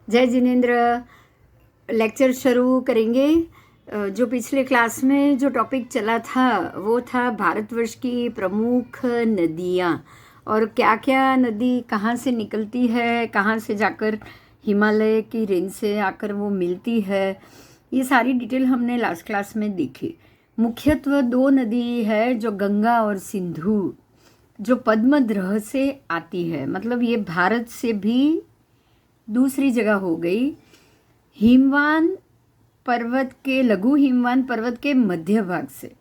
जय जिनेंद्र। लेक्चर शुरू करेंगे। जो पिछले क्लास में जो टॉपिक चला था वो था भारतवर्ष की प्रमुख नदियाँ और क्या क्या नदी कहाँ से निकलती है, कहाँ से जाकर हिमालय की रेंज से आकर वो मिलती है। ये सारी डिटेल हमने लास्ट क्लास में देखी। मुख्यत्व दो नदी है जो गंगा और सिंधु, जो पद्मद्रह से आती है। मतलब ये भारत से भी दूसरी जगह हो गई। हिमवान पर्वत के, लघु हिमवान पर्वत के मध्य भाग से,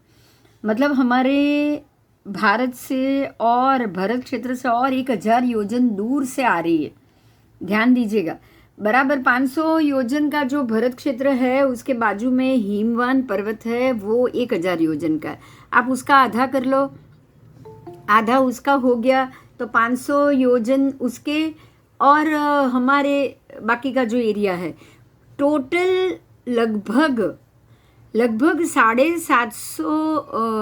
मतलब हमारे भारत से और भरत क्षेत्र से और 1000 योजन दूर से आ रही है। ध्यान दीजिएगा, बराबर 500 योजन का जो भरत क्षेत्र है उसके बाजू में हिमवान पर्वत है, वो 1000 योजन का है। आप उसका आधा कर लो, आधा उसका हो गया तो 500 योजन उसके, और हमारे बाकी का जो एरिया है टोटल लगभग 750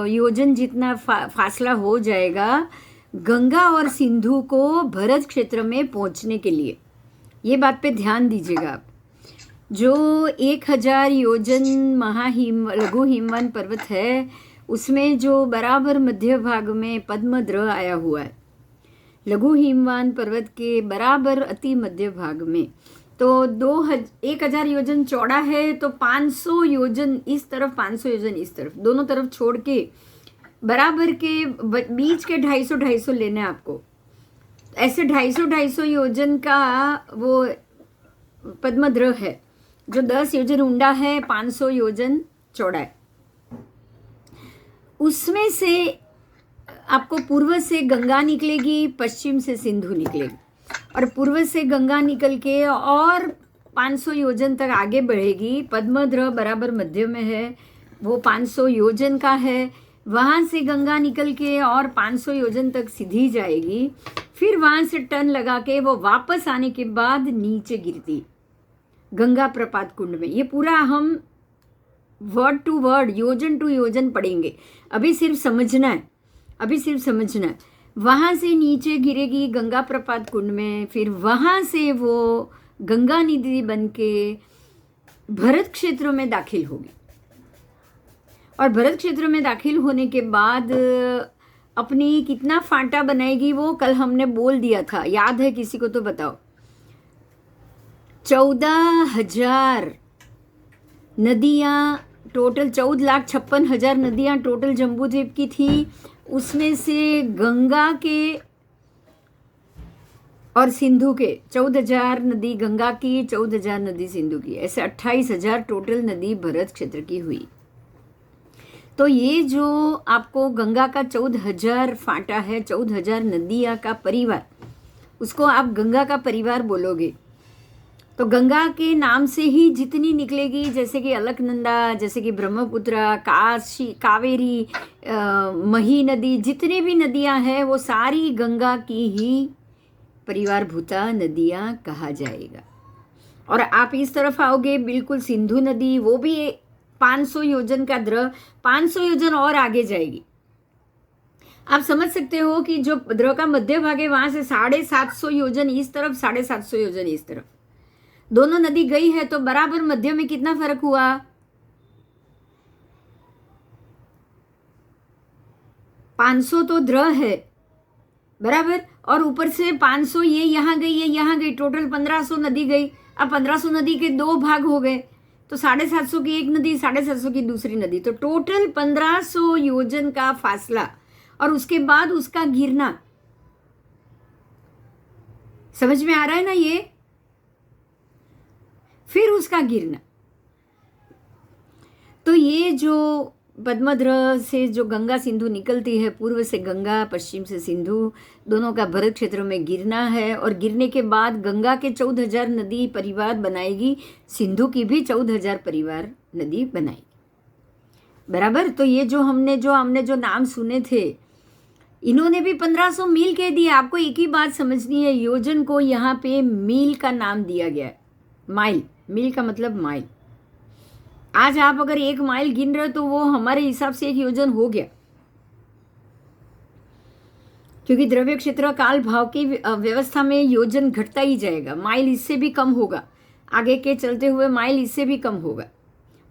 योजन जितना फासला हो जाएगा गंगा और सिंधु को भरत क्षेत्र में पहुंचने के लिए। ये बात पे ध्यान दीजिएगा आप। जो 1000 योजन लघु हिमवान पर्वत है उसमें जो बराबर मध्य भाग में पद्मद्रह आया हुआ है, लघु हिमवान पर्वत के बराबर अति मध्य भाग में, तो 1000 योजन चौड़ा है, तो 500 योजन इस तरफ, 500 योजन इस तरफ, दोनों तरफ छोड़ के बराबर के बीच के 250 लेने आपको। ऐसे 250 योजन का वो पद्मद्रह है जो 10 योजन ऊंडा है, 500 योजन चौड़ा है। उसमें से आपको पूर्व से गंगा निकलेगी, पश्चिम से सिंधु निकलेगी, और पूर्व से गंगा निकल के और 500 योजन तक आगे बढ़ेगी। पद्मद्रह बराबर मध्य में है, वो 500 योजन का है। वहाँ से गंगा निकल के और 500 योजन तक सीधी जाएगी, फिर वहाँ से टर्न लगा के वो वापस आने के बाद नीचे गिरती गंगा प्रपात कुंड में। ये पूरा हम वर्ड टू वर्ड, योजन टू योजन पढ़ेंगे। अभी सिर्फ समझना है, वहाँ से नीचे गिरेगी गंगा प्रपात कुंड में, फिर वहाँ से वो गंगा नदी बन के भरत क्षेत्र में दाखिल होगी, और भरत क्षेत्र में दाखिल होने के बाद अपनी कितना फांटा बनाएगी वो कल हमने बोल दिया था, याद है किसी को तो बताओ। 14,000 नदियाँ टोटल, 14,56,000 नदियाँ टोटल जम्बूद्वीप की थी। उसमें से गंगा के और सिंधु के 14,000 नदी गंगा की, 14,000 नदी सिंधु की, ऐसे 28,000 टोटल नदी भरत क्षेत्र की हुई। तो ये जो आपको गंगा का 14,000 फांटा है, 14,000 नदियाँ का परिवार, उसको आप गंगा का परिवार बोलोगे। तो गंगा के नाम से ही जितनी निकलेगी, जैसे कि अलकनंदा, जैसे कि ब्रह्मपुत्र, काशी, कावेरी, मही नदी, जितनी भी नदियां हैं वो सारी गंगा की ही परिवारभूता नदियां कहा जाएगा। और आप इस तरफ आओगे बिल्कुल सिंधु नदी, वो भी 500 योजन का द्रव, 500 योजन और आगे जाएगी। आप समझ सकते हो कि जो द्रव का मध्य भाग है वहां से 750 योजन इस तरफ, 750 योजन इस तरफ, दोनों नदी गई है, तो बराबर मध्य में कितना फर्क हुआ? 500 तो द्रव है बराबर, और ऊपर से 500 ये यहाँ गई, ये यहाँ गई, टोटल 1500 नदी गई। अब 1500 नदी के 2 भाग हो गए, तो 750 की एक नदी, 750 की दूसरी नदी, तो टोटल 1500 योजन का फासला, और उसके बाद उसका गिरना। समझ में आ रहा है ना ये? फिर उसका गिरना। तो ये जो पद्मद्रह से जो गंगा सिंधु निकलती है, पूर्व से गंगा, पश्चिम से सिंधु, दोनों का भरत क्षेत्र में गिरना है, और गिरने के बाद गंगा के 14,000 नदी परिवार बनाएगी, सिंधु की भी 14,000 परिवार नदी बनाएगी, बराबर। तो ये जो हमने जो नाम सुने थे, इन्होंने भी 1500 मील कह दिए। आपको एक ही बात समझनी है, योजन को यहाँ पे मील का नाम दिया गया है। माइल, मील का मतलब माइल। आज आप अगर 1 माइल गिन रहे हो तो वो हमारे हिसाब से 1 योजन हो गया, क्योंकि द्रव्य क्षेत्र काल भाव की व्यवस्था में योजन घटता ही जाएगा, माइल इससे भी कम होगा। आगे के चलते हुए माइल इससे भी कम होगा,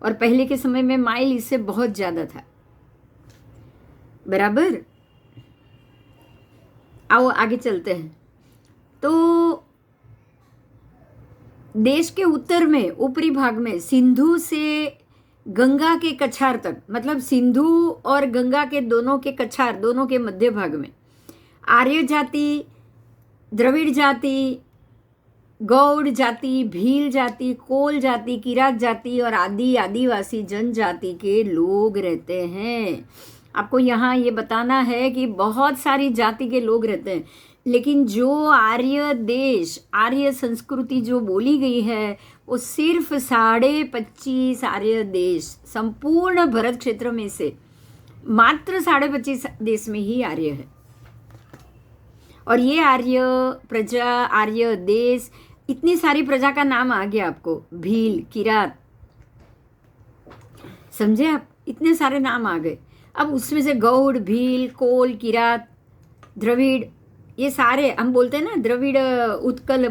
और पहले के समय में माइल इससे बहुत ज़्यादा था। बराबर। आओ आगे चलते हैं। तो देश के उत्तर में ऊपरी भाग में सिंधु से गंगा के कछार तक, मतलब सिंधु और गंगा के दोनों के कछार, दोनों के मध्य भाग में आर्य जाति, द्रविड़ जाति, गौड़ जाति, भील जाति, कोल जाति, किरात जाति और आदिवासी जनजाति के लोग रहते हैं। आपको यहाँ ये बताना है कि बहुत सारी जाति के लोग रहते हैं, लेकिन जो आर्य देश, आर्य संस्कृति जो बोली गई है वो सिर्फ 25.5 आर्य देश, संपूर्ण भरत क्षेत्र में से मात्र 25.5 देश में ही आर्य है। और ये आर्य प्रजा, आर्य देश, इतनी सारी प्रजा का नाम आ गया आपको, भील, किरात, समझे आप, इतने सारे नाम आ गए। अब उसमें से गौड़, भील, कोल, किरात, द्रविड़, ये सारे हम बोलते हैं ना, द्रविड़, उत्कल,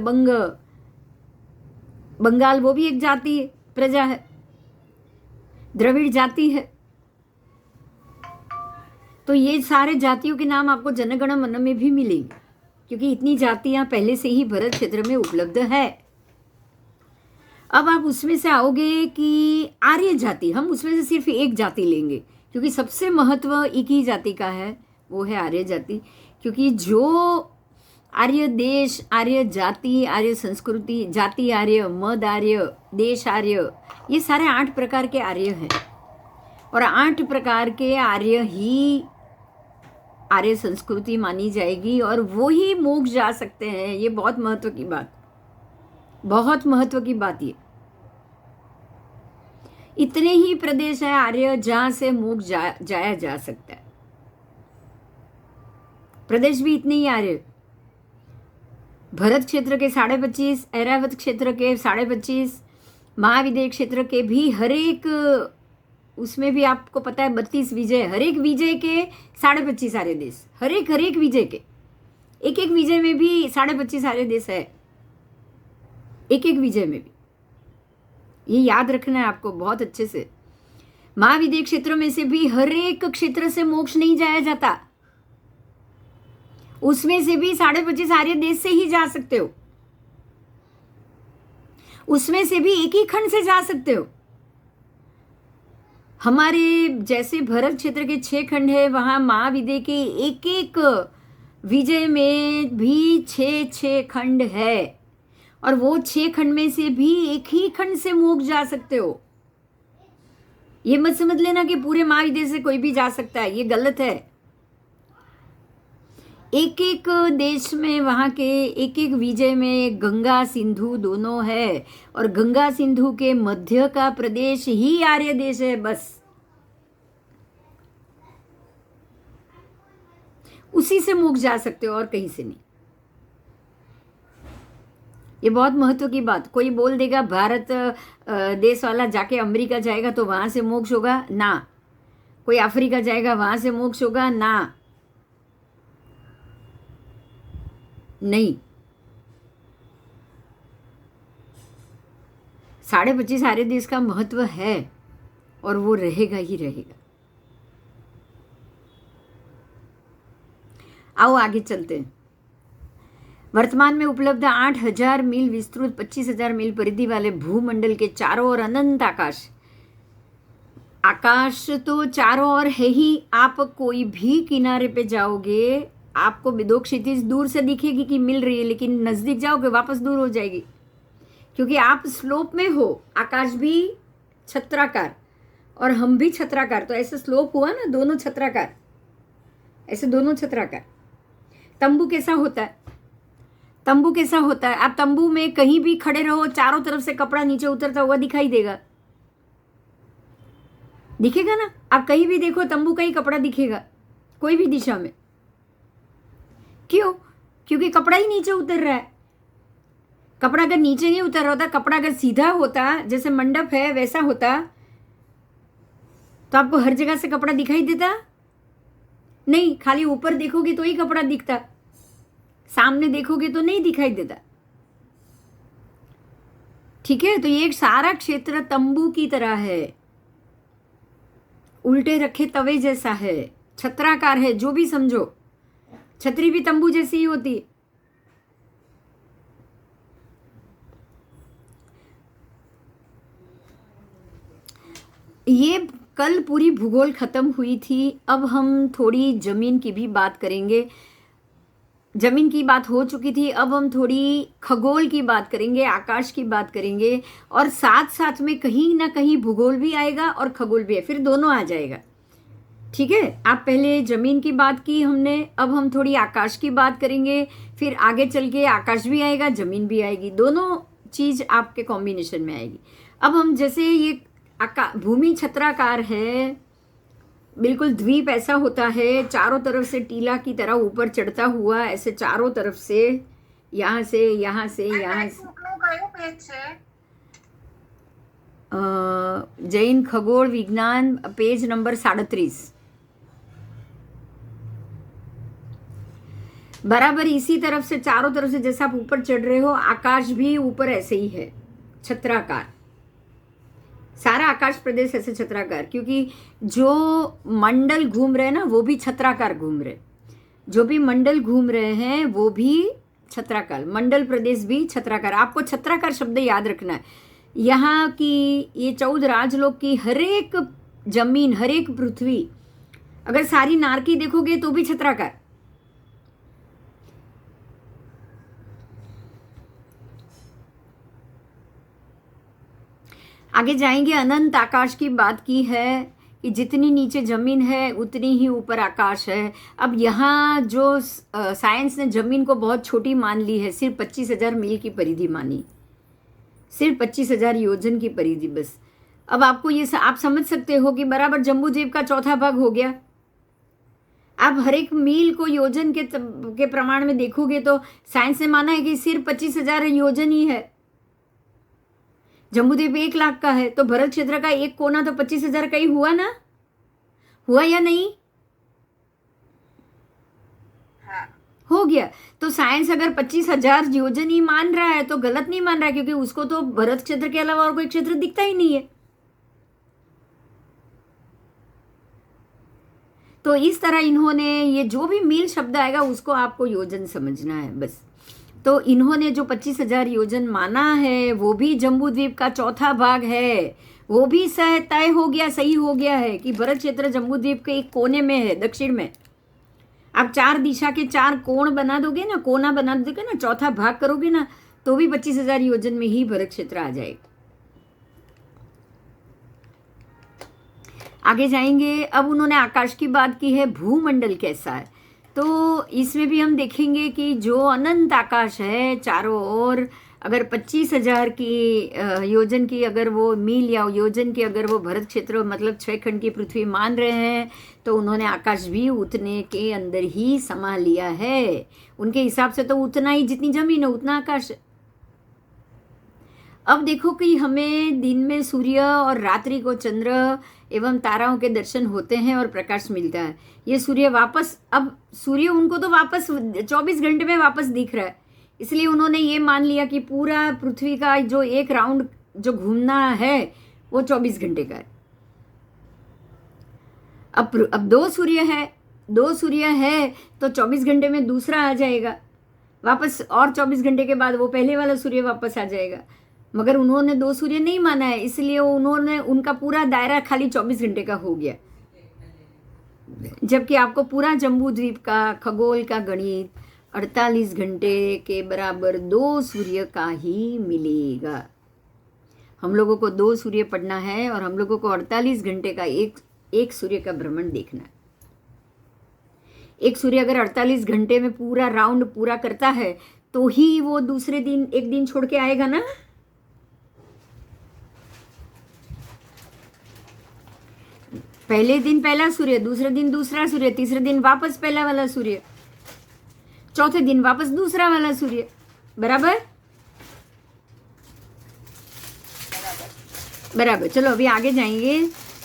बंगाल, वो भी एक जाति है, प्रजा है, द्रविड़ जाति है। तो ये सारे जातियों के नाम आपको जनगण मन में भी मिलेंगे, क्योंकि इतनी जातियां पहले से ही भरत क्षेत्र में उपलब्ध है। अब आप उसमें से आओगे कि आर्य जाति, हम उसमें से सिर्फ एक जाति लेंगे, क्योंकि सबसे महत्व एक ही जाति का है, वो है आर्य जाति। क्योंकि जो आर्य देश, आर्य जाति, आर्य संस्कृति, जाति आर्य, मद आर्य, देश आर्य, ये सारे 8 प्रकार के आर्य हैं, और 8 प्रकार के आर्य ही आर्य संस्कृति मानी जाएगी, और वो ही मोक्ष जा सकते हैं। ये बहुत महत्व की बात, बहुत महत्व की बात। ये इतने ही प्रदेश है आर्य जहां से मोक्ष जाया जा सकता है, प्रदेश भी इतने ही आर्य। भरत क्षेत्र के 25.5, ऐरावत क्षेत्र के 25.5, महाविदेह क्षेत्र के भी हर एक, उसमें भी आपको पता है 32 विजय, हर एक विजय के 25.5 आर्य देश, हर एक विजय के, एक विजय में भी 25.5 आर्य देश है, एक विजय में भी। ये याद रखना है आपको बहुत अच्छे से। महाविदेह क्षेत्र में से भी हर एक क्षेत्र से मोक्ष नहीं जाया जाता, उसमें से भी 25.5 आर्य देश से ही जा सकते हो, उसमें से भी एक ही खंड से जा सकते हो। हमारे जैसे भरत क्षेत्र के 6 खंड है, वहां महाविदेह के एक विजय में भी 6 खंड है, और वो 6 खंड में से भी एक ही खंड से मोक्ष जा सकते हो। ये मत समझ लेना कि पूरे महाविदेह से कोई भी जा सकता है, ये गलत है। एक देश में, वहाँ के एक विजय में गंगा सिंधु दोनों है, और गंगा सिंधु के मध्य का प्रदेश ही आर्य देश है, बस उसी से मोक्ष जा सकते हो और कहीं से नहीं। ये बहुत महत्व की बात। कोई बोल देगा भारत देश वाला जाके अमेरिका जाएगा तो वहां से मोक्ष होगा, ना। कोई अफ्रीका जाएगा वहां से मोक्ष होगा, ना, नहीं। 25.5 आर्य देश का महत्व है, और वो रहेगा ही रहेगा। आओ आगे चलते हैं। वर्तमान में उपलब्ध 8,000 मील विस्तृत 25,000 मील परिधि वाले भूमंडल के चारों ओर अनंत आकाश, आकाश तो चारों ओर है ही। आप कोई भी किनारे पे जाओगे, आपको दो क्षितिज दूर से दिखेगी कि मिल रही है, लेकिन नजदीक जाओगे वापस दूर हो जाएगी, क्योंकि आप स्लोप में हो। आकाश भी छत्राकार और हम भी छत्राकार, तो ऐसे स्लोप हुआ ना, दोनों छत्राकार, ऐसे दोनों छत्राकार। तंबू कैसा होता है? तंबू कैसा होता है? आप तंबू में कहीं भी खड़े रहो, चारों तरफ से कपड़ा नीचे उतरता हुआ दिखाई देगा, दिखेगा ना। आप कहीं भी देखो तंबू का ही कपड़ा दिखेगा, कोई भी दिशा में। क्यों? क्योंकि कपड़ा ही नीचे उतर रहा है। कपड़ा अगर नीचे नहीं उतर रहा होता, कपड़ा अगर सीधा होता, जैसे मंडप है वैसा होता, तो आपको हर जगह से कपड़ा दिखाई देता नहीं। खाली ऊपर देखोगे तो ही कपड़ा दिखता, सामने देखोगे तो नहीं दिखाई देता। ठीक है। तो ये सारा क्षेत्र तंबू की तरह है, उल्टे रखे तवे जैसा है, छत्राकार है, जो भी समझो। छतरी भी तंबू जैसी ही होती है। ये कल पूरी भूगोल खत्म हुई थी। अब हम थोड़ी जमीन की भी बात करेंगे। जमीन की बात हो चुकी थी, अब हम थोड़ी खगोल की बात करेंगे, आकाश की बात करेंगे, और साथ साथ में कहीं ना कहीं भूगोल भी आएगा और खगोल भी है, फिर दोनों आ जाएगा। ठीक है। आप पहले जमीन की बात की हमने, अब हम थोड़ी आकाश की बात करेंगे, फिर आगे चल के आकाश भी आएगा, जमीन भी आएगी, दोनों चीज आपके कॉम्बिनेशन में आएगी। अब हम जैसे ये भूमि छत्राकार है, बिल्कुल द्वीप ऐसा होता है, चारों तरफ से टीला की तरह ऊपर चढ़ता हुआ, ऐसे चारों तरफ से, यहाँ से यहाँ से यहाँ से। जैन खगोल विज्ञान पेज नंबर 37। बराबर इसी तरफ से, चारों तरफ से जैसा आप ऊपर चढ़ रहे हो, आकाश भी ऊपर ऐसे ही है, छत्राकार। सारा आकाश प्रदेश ऐसे छत्राकार, क्योंकि जो मंडल घूम रहे हैं ना वो भी छत्राकार घूम रहे, जो भी मंडल घूम रहे हैं वो भी छत्राकार, मंडल प्रदेश भी छत्राकार। आपको छत्राकार शब्द याद रखना है। यहाँ की ये 14 राजलोक की हर एक जमीन, हर एक पृथ्वी, अगर सारी नारकी देखोगे तो भी छत्राकार। आगे जाएंगे। अनंत आकाश की बात की है कि जितनी नीचे जमीन है उतनी ही ऊपर आकाश है। अब यहाँ जो साइंस ने जमीन को बहुत छोटी मान ली है, सिर्फ 25,000 मील की परिधि मानी, सिर्फ 25,000 योजन की परिधि बस। अब आपको ये आप समझ सकते हो कि बराबर जम्बूद्वीप का चौथा भाग हो गया। आप हर एक मील को योजन के प्रमाण में देखोगे तो साइंस ने माना है कि सिर्फ 25,000 योजन ही है। जम्बूद्वीप 1 लाख का है, तो भरत क्षेत्र का एक कोना तो 25,000 का ही हुआ ना, हुआ या नहीं? हाँ। हो गया। तो साइंस अगर 25,000 योजन ही मान रहा है तो गलत नहीं मान रहा है, क्योंकि उसको तो भरत क्षेत्र के अलावा और कोई क्षेत्र दिखता ही नहीं है। तो इस तरह इन्होंने ये जो भी मील शब्द आएगा उसको आपको योजन समझना है बस। तो इन्होंने जो 25,000 योजन माना है वो भी जम्बूद्वीप का चौथा भाग है, वो भी तय हो गया, सही हो गया है कि भरत क्षेत्र जम्बूद्वीप के एक कोने में है, दक्षिण में। आप 4 दिशा के 4 कोण बना दोगे ना, कोना बना दोगे ना, चौथा भाग करोगे ना, तो भी 25,000 योजन में ही भरत क्षेत्र आ जाएगा। आगे जाएंगे। अब उन्होंने आकाश की बात की है, भूमंडल कैसा है। तो इसमें भी हम देखेंगे कि जो अनंत आकाश है चारों ओर, अगर 25,000 की योजन की अगर वो मील या योजन की अगर वो भरत क्षेत्र मतलब 6 खंड की पृथ्वी मान रहे हैं, तो उन्होंने आकाश भी उतने के अंदर ही समा लिया है। उनके हिसाब से तो उतना ही, जितनी जमीन है उतना आकाश है। अब देखो कि हमें दिन में सूर्य और रात्रि को चंद्र एवं ताराओं के दर्शन होते हैं और प्रकाश मिलता है। ये सूर्य वापस, अब सूर्य उनको तो वापस 24 घंटे में वापस दिख रहा है, इसलिए उन्होंने ये मान लिया कि पूरा पृथ्वी का जो एक राउंड जो घूमना है वो 24 घंटे का है। अब 2 सूर्य है तो 24 घंटे में दूसरा आ जाएगा वापस, और 24 घंटे के बाद वो पहले वाला सूर्य वापस आ जाएगा। मगर उन्होंने 2 सूर्य नहीं माना है, इसलिए उन्होंने उनका पूरा दायरा खाली 24 घंटे का हो गया, जबकि आपको पूरा जम्बूद्वीप का खगोल का गणित 48 घंटे के बराबर 2 सूर्य का ही मिलेगा। हम लोगों को 2 सूर्य पढ़ना है और हम लोगों को 48 घंटे का एक सूर्य का भ्रमण देखना है। एक सूर्य अगर 48 घंटे में पूरा राउंड पूरा करता है तो ही वो दूसरे दिन एक दिन छोड़ के आएगा ना। पहले दिन पहला सूर्य, दूसरे दिन दूसरा सूर्य, तीसरे दिन वापस पहला वाला सूर्य, चौथे दिन वापस दूसरा वाला सूर्य, बराबर बराबर। चलो अभी आगे जाएंगे।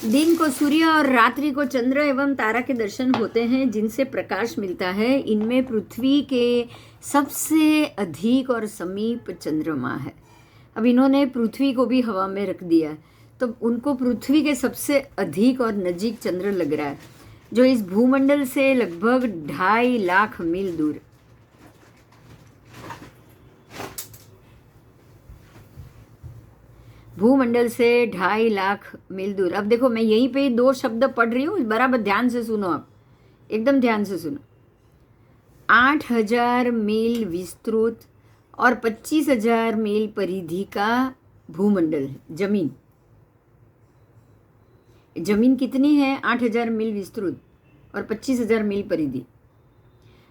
दिन को सूर्य और रात्रि को चंद्र एवं तारा के दर्शन होते हैं जिनसे प्रकाश मिलता है। इनमें पृथ्वी के सबसे अधिक और समीप चंद्रमा है। अब इन्होंने पृथ्वी को भी हवा में रख दिया, तो उनको पृथ्वी के सबसे अधिक और नजीक चंद्र लग रहा है, जो इस भूमंडल से लगभग 2.5 लाख मील दूर। भूमंडल से 2.5 लाख मील दूर। अब देखो, मैं यहीं पे 2 शब्द पढ़ रही हूँ, बराबर ध्यान से सुनो, आप एकदम ध्यान से सुनो। 8,000 मील विस्तृत और 25,000 मील परिधि का भूमंडल है, जमीन। जमीन कितनी है? 8,000 मील विस्तृत और 25,000 मील परिधि।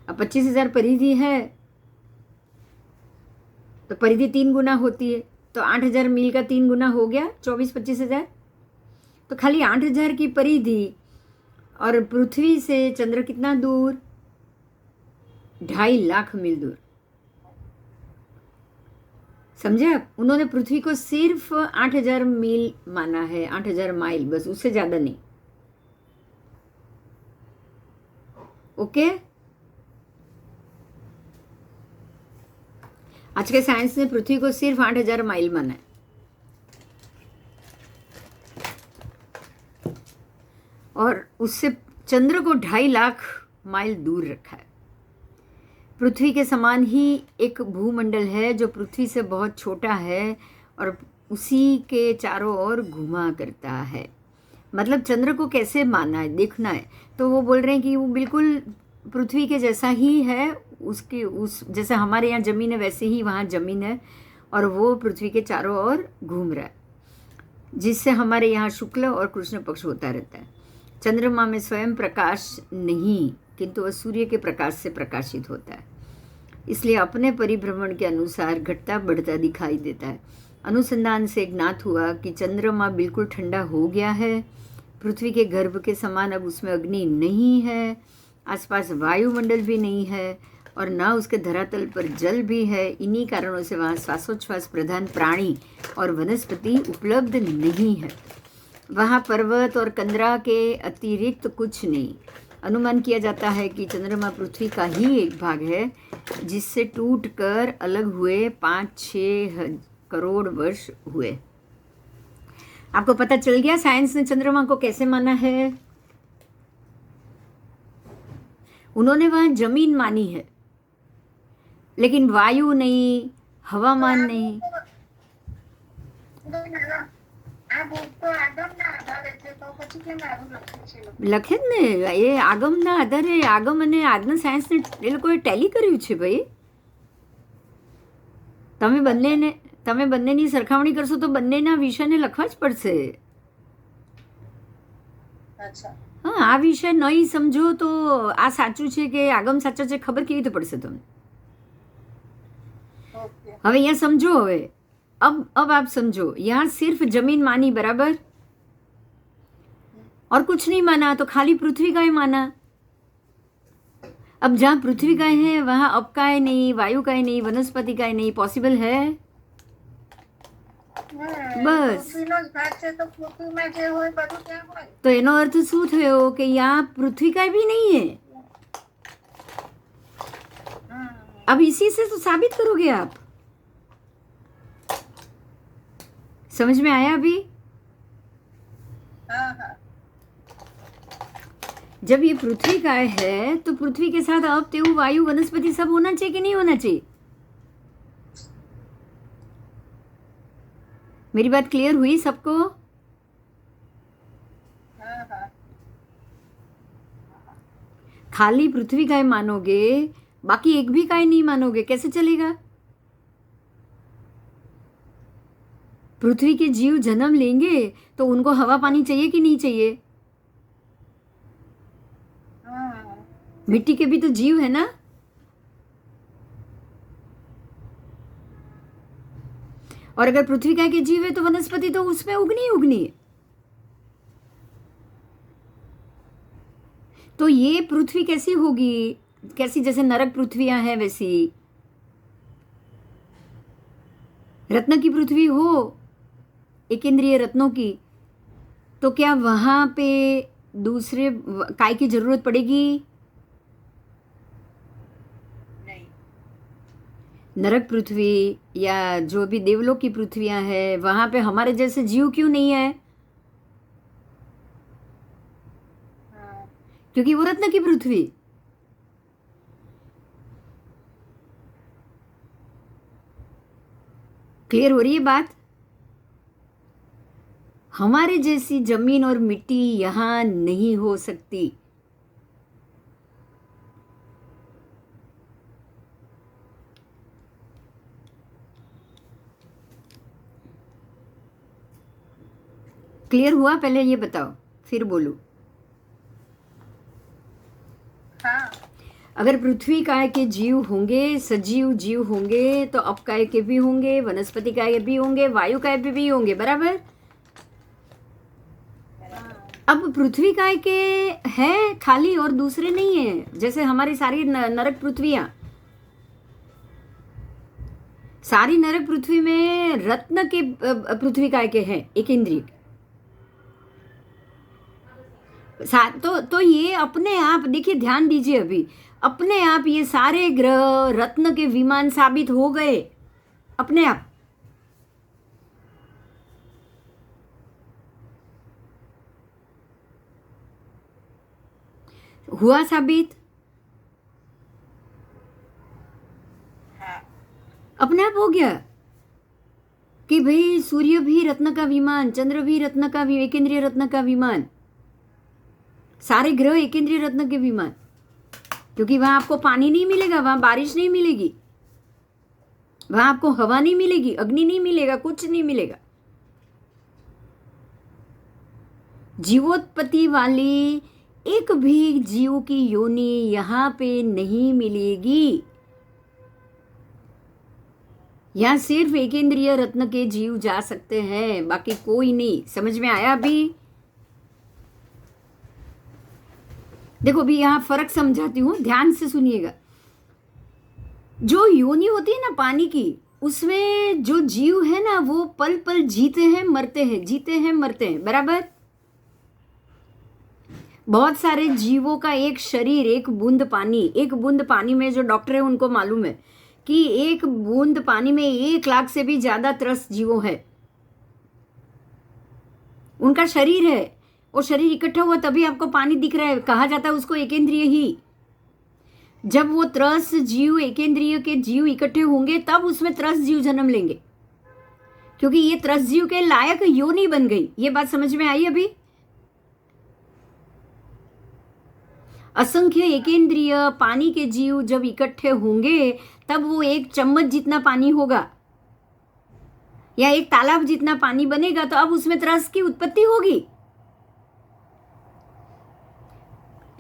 अब 25,000 परिधि है तो परिधि 3 गुना होती है, तो 8,000 मील का 3 गुना हो गया 24-25,000। तो खाली 8,000 की परिधि और पृथ्वी से चंद्र कितना दूर? 2.5 लाख मील दूर। समझे आप? उन्होंने पृथ्वी को सिर्फ 8,000 मील माना है, 8,000 माइल, बस, उससे ज्यादा नहीं। ओके? आज के साइंस ने पृथ्वी को सिर्फ 8,000 माइल माना है। और उससे चंद्र को 2.5 लाख माइल दूर रखा है। पृथ्वी के समान ही एक भूमंडल है जो पृथ्वी से बहुत छोटा है और उसी के चारों ओर घुमा करता है। मतलब चंद्र को कैसे माना है, देखना है, तो वो बोल रहे हैं कि वो बिल्कुल पृथ्वी के जैसा ही है, उसके उस जैसे हमारे यहाँ ज़मीन है वैसे ही वहाँ ज़मीन है, और वो पृथ्वी के चारों ओर घूम रहा है, जिससे हमारे यहाँ शुक्ल और कृष्ण पक्ष होता रहता है। चंद्रमा में स्वयं प्रकाश नहीं, किंतु वह सूर्य के प्रकाश से प्रकाशित होता है, इसलिए अपने परिभ्रमण के अनुसार घटता बढ़ता दिखाई देता है। अनुसंधान से ज्ञात हुआ कि चंद्रमा बिल्कुल ठंडा हो गया है, पृथ्वी के गर्भ के समान अब उसमें अग्नि नहीं है, आसपास वायुमंडल भी नहीं है, और ना उसके धरातल पर जल भी है। इन्हीं कारणों से वहाँ श्वासोच्छ्वास प्रधान प्राणी और वनस्पति उपलब्ध नहीं है। वहाँ पर्वत और कंदरा के अतिरिक्त कुछ नहीं। अनुमान किया जाता है कि चंद्रमा पृथ्वी का ही एक भाग है, जिससे टूटकर अलग हुए 5-6 करोड़ वर्ष हुए। आपको पता चल गया साइंस ने चंद्रमा को कैसे माना है? उन्होंने वहां जमीन मानी है, लेकिन वायु नहीं, हवामान नहीं। લખે જ ને, એ આગમના આધારે આગમ અને આજના સાયન્સને એ લોકોએ ટેલી કર્યું છે ભાઈ. તમે બંનેની સરખામણી કરશો તો બંનેના વિષયને લખવા જ પડશે. હા, આ વિષય નહીં સમજો તો આ સાચું છે કે આગમ સાચો છે ખબર કેવી રીતે પડશે તમને? હવે અહીંયા સમજો. હવે अब आप समझो, यहाँ सिर्फ जमीन मानी, बराबर, और कुछ नहीं माना, तो खाली पृथ्वी का ही माना. अब जहाँ पृथ्वी का है वहाँ अब का है नहीं, वायु का है नहीं, वनस्पति का है नहीं. पॉसिबल है? बस. तो एनो अर्थ शू थयो कि यहाँ पृथ्वी का भी नहीं है. अब इसी से तो साबित करोगे आप. समझ में आया अभी? जब ये पृथ्वी का है तो पृथ्वी के साथ अब तेऊ वायु वनस्पति सब होना चाहिए कि नहीं होना चाहिए? मेरी बात क्लियर हुई सबको? खाली पृथ्वी का मानोगे, बाकी एक भी का नहीं मानोगे, कैसे चलेगा? पृथ्वी के जीव जन्म लेंगे तो उनको हवा पानी चाहिए कि नहीं चाहिए? मिट्टी के भी तो जीव है ना. और अगर पृथ्वी का के जीव है तो वनस्पति तो उसमें उगनी है. तो ये पृथ्वी कैसी होगी? कैसी? जैसे नरक पृथ्वियां हैं वैसी. रत्न की पृथ्वी हो, एक इंद्रिय रत्नों की, तो क्या वहां पे दूसरे काय की जरूरत पड़ेगी? नरक पृथ्वी या जो भी देवलोक की पृथ्वियां हैं, वहां पे हमारे जैसे जीव क्यों नहीं है? क्योंकि वो रत्न की पृथ्वी। क्लियर हो रही है बात? हमारे जैसी जमीन और मिट्टी यहां नहीं हो सकती। क्लियर हुआ? पहले ये बताओ फिर बोलो। हाँ। अगर पृथ्वी काय के जीव होंगे, सजीव जीव होंगे, तो अप काय के भी होंगे, वनस्पति काय के भी होंगे, वायु काय के भी होंगे, बराबर? अब पृथ्वी काय के है खाली और दूसरे नहीं है, जैसे हमारी सारी नरक पृथ्वियां, सारी नरक पृथ्वी में रत्न के पृथ्वी काय के हैं, एक इंद्रिय। तो ये अपने आप देखिए, ध्यान दीजिए, अभी अपने आप ये सारे ग्रह रत्न के विमान साबित हो गए अपने आप। हुआ साबित? अपने आप हो गया कि भाई सूर्य भी रत्न का विमान, चंद्र भी रत्न का एक इंद्रिय रत्न का विमान, सारे ग्रह एक इंद्रिय रत्न के विमान। क्योंकि वहां आपको पानी नहीं मिलेगा, वहां बारिश नहीं मिलेगी, वहां आपको हवा नहीं मिलेगी, अग्नि नहीं मिलेगा, कुछ नहीं मिलेगा। जीवोत्पत्ति वाली एक भी जीव की योनि यहां पे नहीं मिलेगी। यहां सिर्फ एक इंद्रिय रत्न के जीव जा सकते हैं, बाकी कोई नहीं। समझ में आया? अभी देखो, अभी यहां फर्क समझाती हूं, ध्यान से सुनिएगा। जो योनि होती है ना पानी की, उसमें जो जीव है ना, वो पल पल जीते हैं मरते हैं, जीते हैं मरते हैं, बराबर? बहुत सारे जीवों का एक शरीर, एक बूंद पानी, एक बूंद पानी में, जो डॉक्टर है उनको मालूम है कि एक बूंद पानी में 1 लाख से भी ज्यादा त्रस्त जीवों है। उनका शरीर है, वो शरीर इकट्ठा हुआ तभी आपको पानी दिख रहा है, कहा जाता है उसको एकेंद्रिय ही। जब वो त्रस्त जीव, एकेंद्रिय के जीव इकट्ठे होंगे, तब उसमें त्रस्त जीव जन्म लेंगे, क्योंकि ये त्रस्त जीव के लायक योनि बन गई। ये बात समझ में आई? अभी असंख्य एकेंद्रिय पानी के जीव जब इकट्ठे होंगे, तब वो 1 चम्मच जितना पानी होगा या 1 तालाब जितना पानी बनेगा, तो अब उसमें त्रस्त की उत्पत्ति होगी।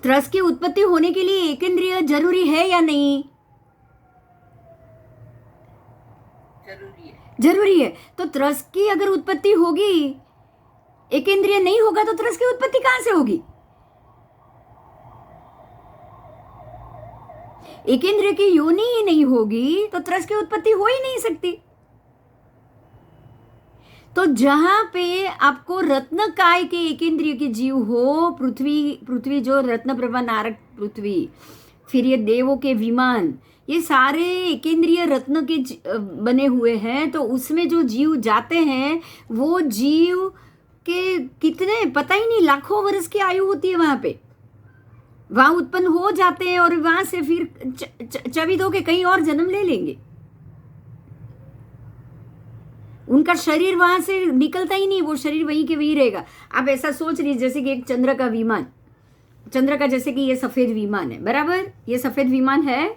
त्रस्त की उत्पत्ति होने के लिए एकेंद्रिय जरूरी है या नहीं? जरूरी है। तो त्रस्त की अगर उत्पत्ति होगी, एकेंद्रिय नहीं होगा, तो त्रस्त की उत्पत्ति कहां से होगी? एकेंद्रिय की योनि ही नहीं होगी, तो त्रस्त की उत्पत्ति हो ही नहीं सकती। तो जहां पे आपको रत्न काय के एकेंद्रिय के जीव हो, पृथ्वी जो रत्न प्रभा नारक पृथ्वी, फिर ये देवों के विमान, ये सारे एकेंद्रिय रत्न के बने हुए हैं, तो उसमें जो जीव जाते हैं, वो जीव के कितने पता ही नहीं, लाखों वर्ष की आयु होती है वहां पे, वहां उत्पन्न हो जाते हैं और वहां से फिर चवित होके कहीं और जन्म ले लेंगे। उनका शरीर वहां से निकलता ही नहीं, वो शरीर वहीं के वहीं रहेगा। आप ऐसा सोच लीजिए जैसे कि एक चंद्र का विमान, चंद्र का जैसे कि ये सफेद विमान है, बराबर? ये सफेद विमान है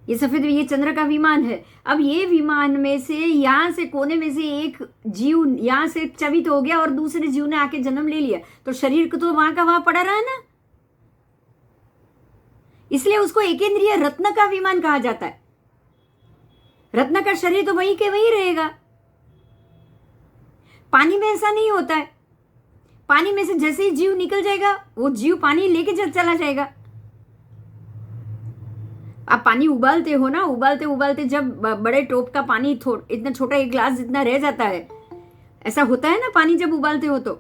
ये सफेद, ये चंद्र का विमान है। अब ये विमान में से, यहां से कोने में से एक जीव यहां से चवित हो गया और दूसरे जीव ने आके जन्म ले लिया, तो शरीर को तो वहां का वहां पड़ा रहा ना, इसलिए उसको एकेंद्रिय रत्न का विमान कहा जाता है। रत्न का शरीर तो वहीं के वहीं रहेगा। पानी में ऐसा नहीं होता है। पानी में से जैसे ही जीव निकल जाएगा, वो जीव पानी लेके चला जाएगा। आप पानी उबालते हो ना, उबालते उबालते जब बड़े टोप का पानी इतना छोटा एक ग्लास जितना रह जाता है, ऐसा होता है ना, पानी जब उबालते हो तो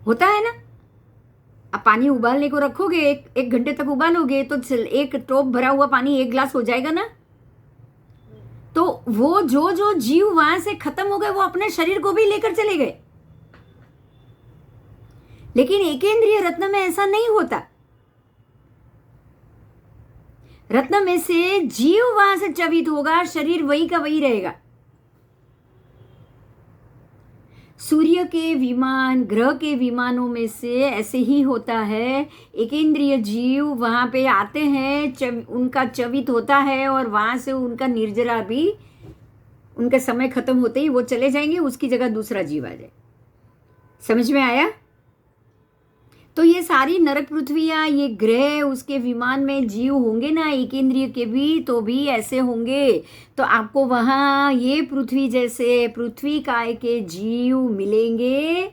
होता है ना। आप पानी उबालने को रखोगे, एक घंटे तक उबालोगे तो एक टोप भरा हुआ पानी 1 ग्लास हो जाएगा ना। तो वो जो जो जीव वहां से खत्म हो गए वो अपने शरीर को भी लेकर चले गए। लेकिन एकेंद्रिय रत्न में ऐसा नहीं होता। रत्न में से जीव वहां से च्यवित होगा, शरीर वही का वही रहेगा। सूर्य के विमान, ग्रह के विमानों में से ऐसे ही होता है। एकेंद्रिय जीव वहां पे आते हैं, उनका च्यवित होता है और वहां से उनका निर्जरा भी, उनका समय खत्म होते ही वो चले जाएंगे, उसकी जगह दूसरा जीव आ जाए। समझ में आया? तो ये सारी नरक पृथ्वियाँ, ये ग्रह, उसके विमान में जीव होंगे ना एकेंद्रिय के भी, तो भी ऐसे होंगे। तो आपको वहाँ ये पृथ्वी जैसे पृथ्वी काय के जीव मिलेंगे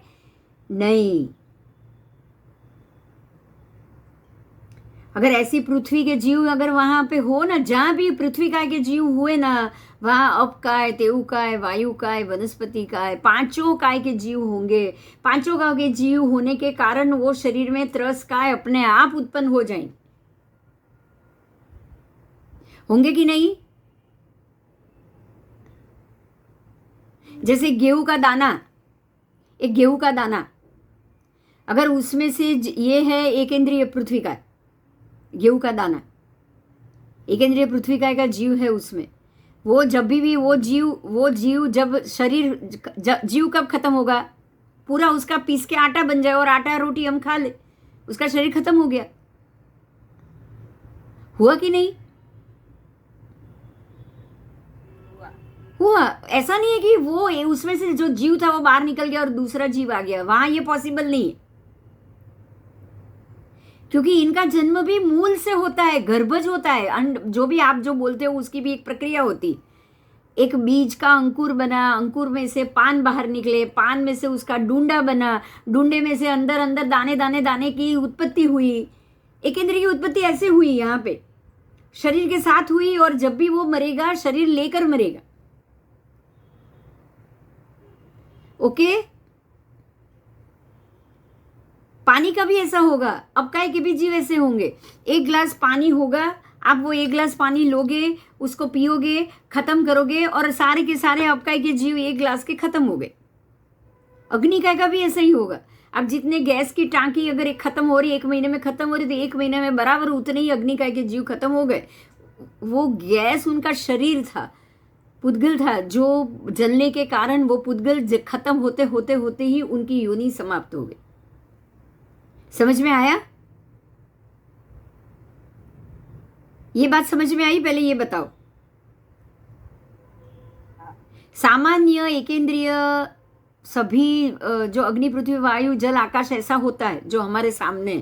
नहीं। अगर ऐसी पृथ्वी के जीव अगर वहां पे हो ना, जहां भी पृथ्वी काय के जीव हुए ना, वहां अप काय, तेऊ काय, वायु काय, वनस्पति काय, पांचों काय के जीव होंगे। पांचों काय के जीव होने के कारण वो शरीर में त्रस काय अपने आप उत्पन्न हो जाएंगे। होंगे कि नहीं? जैसे गेहूं का दाना, एक गेहूं का दाना, अगर उसमें से ये है एकेंद्रिय पृथ्वी का, गेहूं का दाना एकेंद्रिय पृथ्वी का जीव है, उसमें वो जब भी वो जीव जब शरीर, जीव कब खत्म होगा? पूरा उसका पीस के आटा बन जाए और आटा रोटी हम खा ले, उसका शरीर खत्म हो गया। हुआ कि नहीं? हुआ। ऐसा नहीं है कि वो उसमें से जो जीव था वो बाहर निकल गया और दूसरा जीव आ गया, वहां ये पॉसिबल नहीं है। क्योंकि इनका जन्म भी मूल से होता है, गर्भज होता है। जो भी आप जो बोलते हो उसकी भी एक प्रक्रिया होती। एक बीज का अंकुर बना, अंकुर में से पान बाहर निकले, पान में से उसका डूंडा बना, डूंडे में से अंदर अंदर दाने दाने दाने की उत्पत्ति हुई। एकेंद्रिय की उत्पत्ति ऐसे हुई, यहाँ पे शरीर के साथ हुई, और जब भी वो मरेगा शरीर लेकर मरेगा। ओके? पानी का भी ऐसा होगा, अबकाय के भी जीव ऐसे होंगे। 1 गिलास पानी होगा, आप वो 1 गिलास पानी लोगे, उसको पियोगे, खत्म करोगे, और सारे के सारे अबकाय के जीव 1 गिलास के खत्म हो गए। अग्निकाय का भी ऐसा ही होगा। अब जितने गैस की टांकी अगर एक खत्म हो रही, 1 महीने में खत्म हो रही, तो 1 महीने में बराबर उतने ही अग्निकाय के जीव खत्म हो गए। वो गैस उनका शरीर था, पुद्गल था, जो जलने के कारण वो पुद्गल खत्म होते होते होते ही उनकी योनि समाप्त हो गई। समझ में आया? ये बात समझ में आई? पहले ये बताओ, सामान्य एकेंद्रिय सभी जो अग्नि, पृथ्वी, वायु, जल, आकाश ऐसा होता है जो हमारे सामने,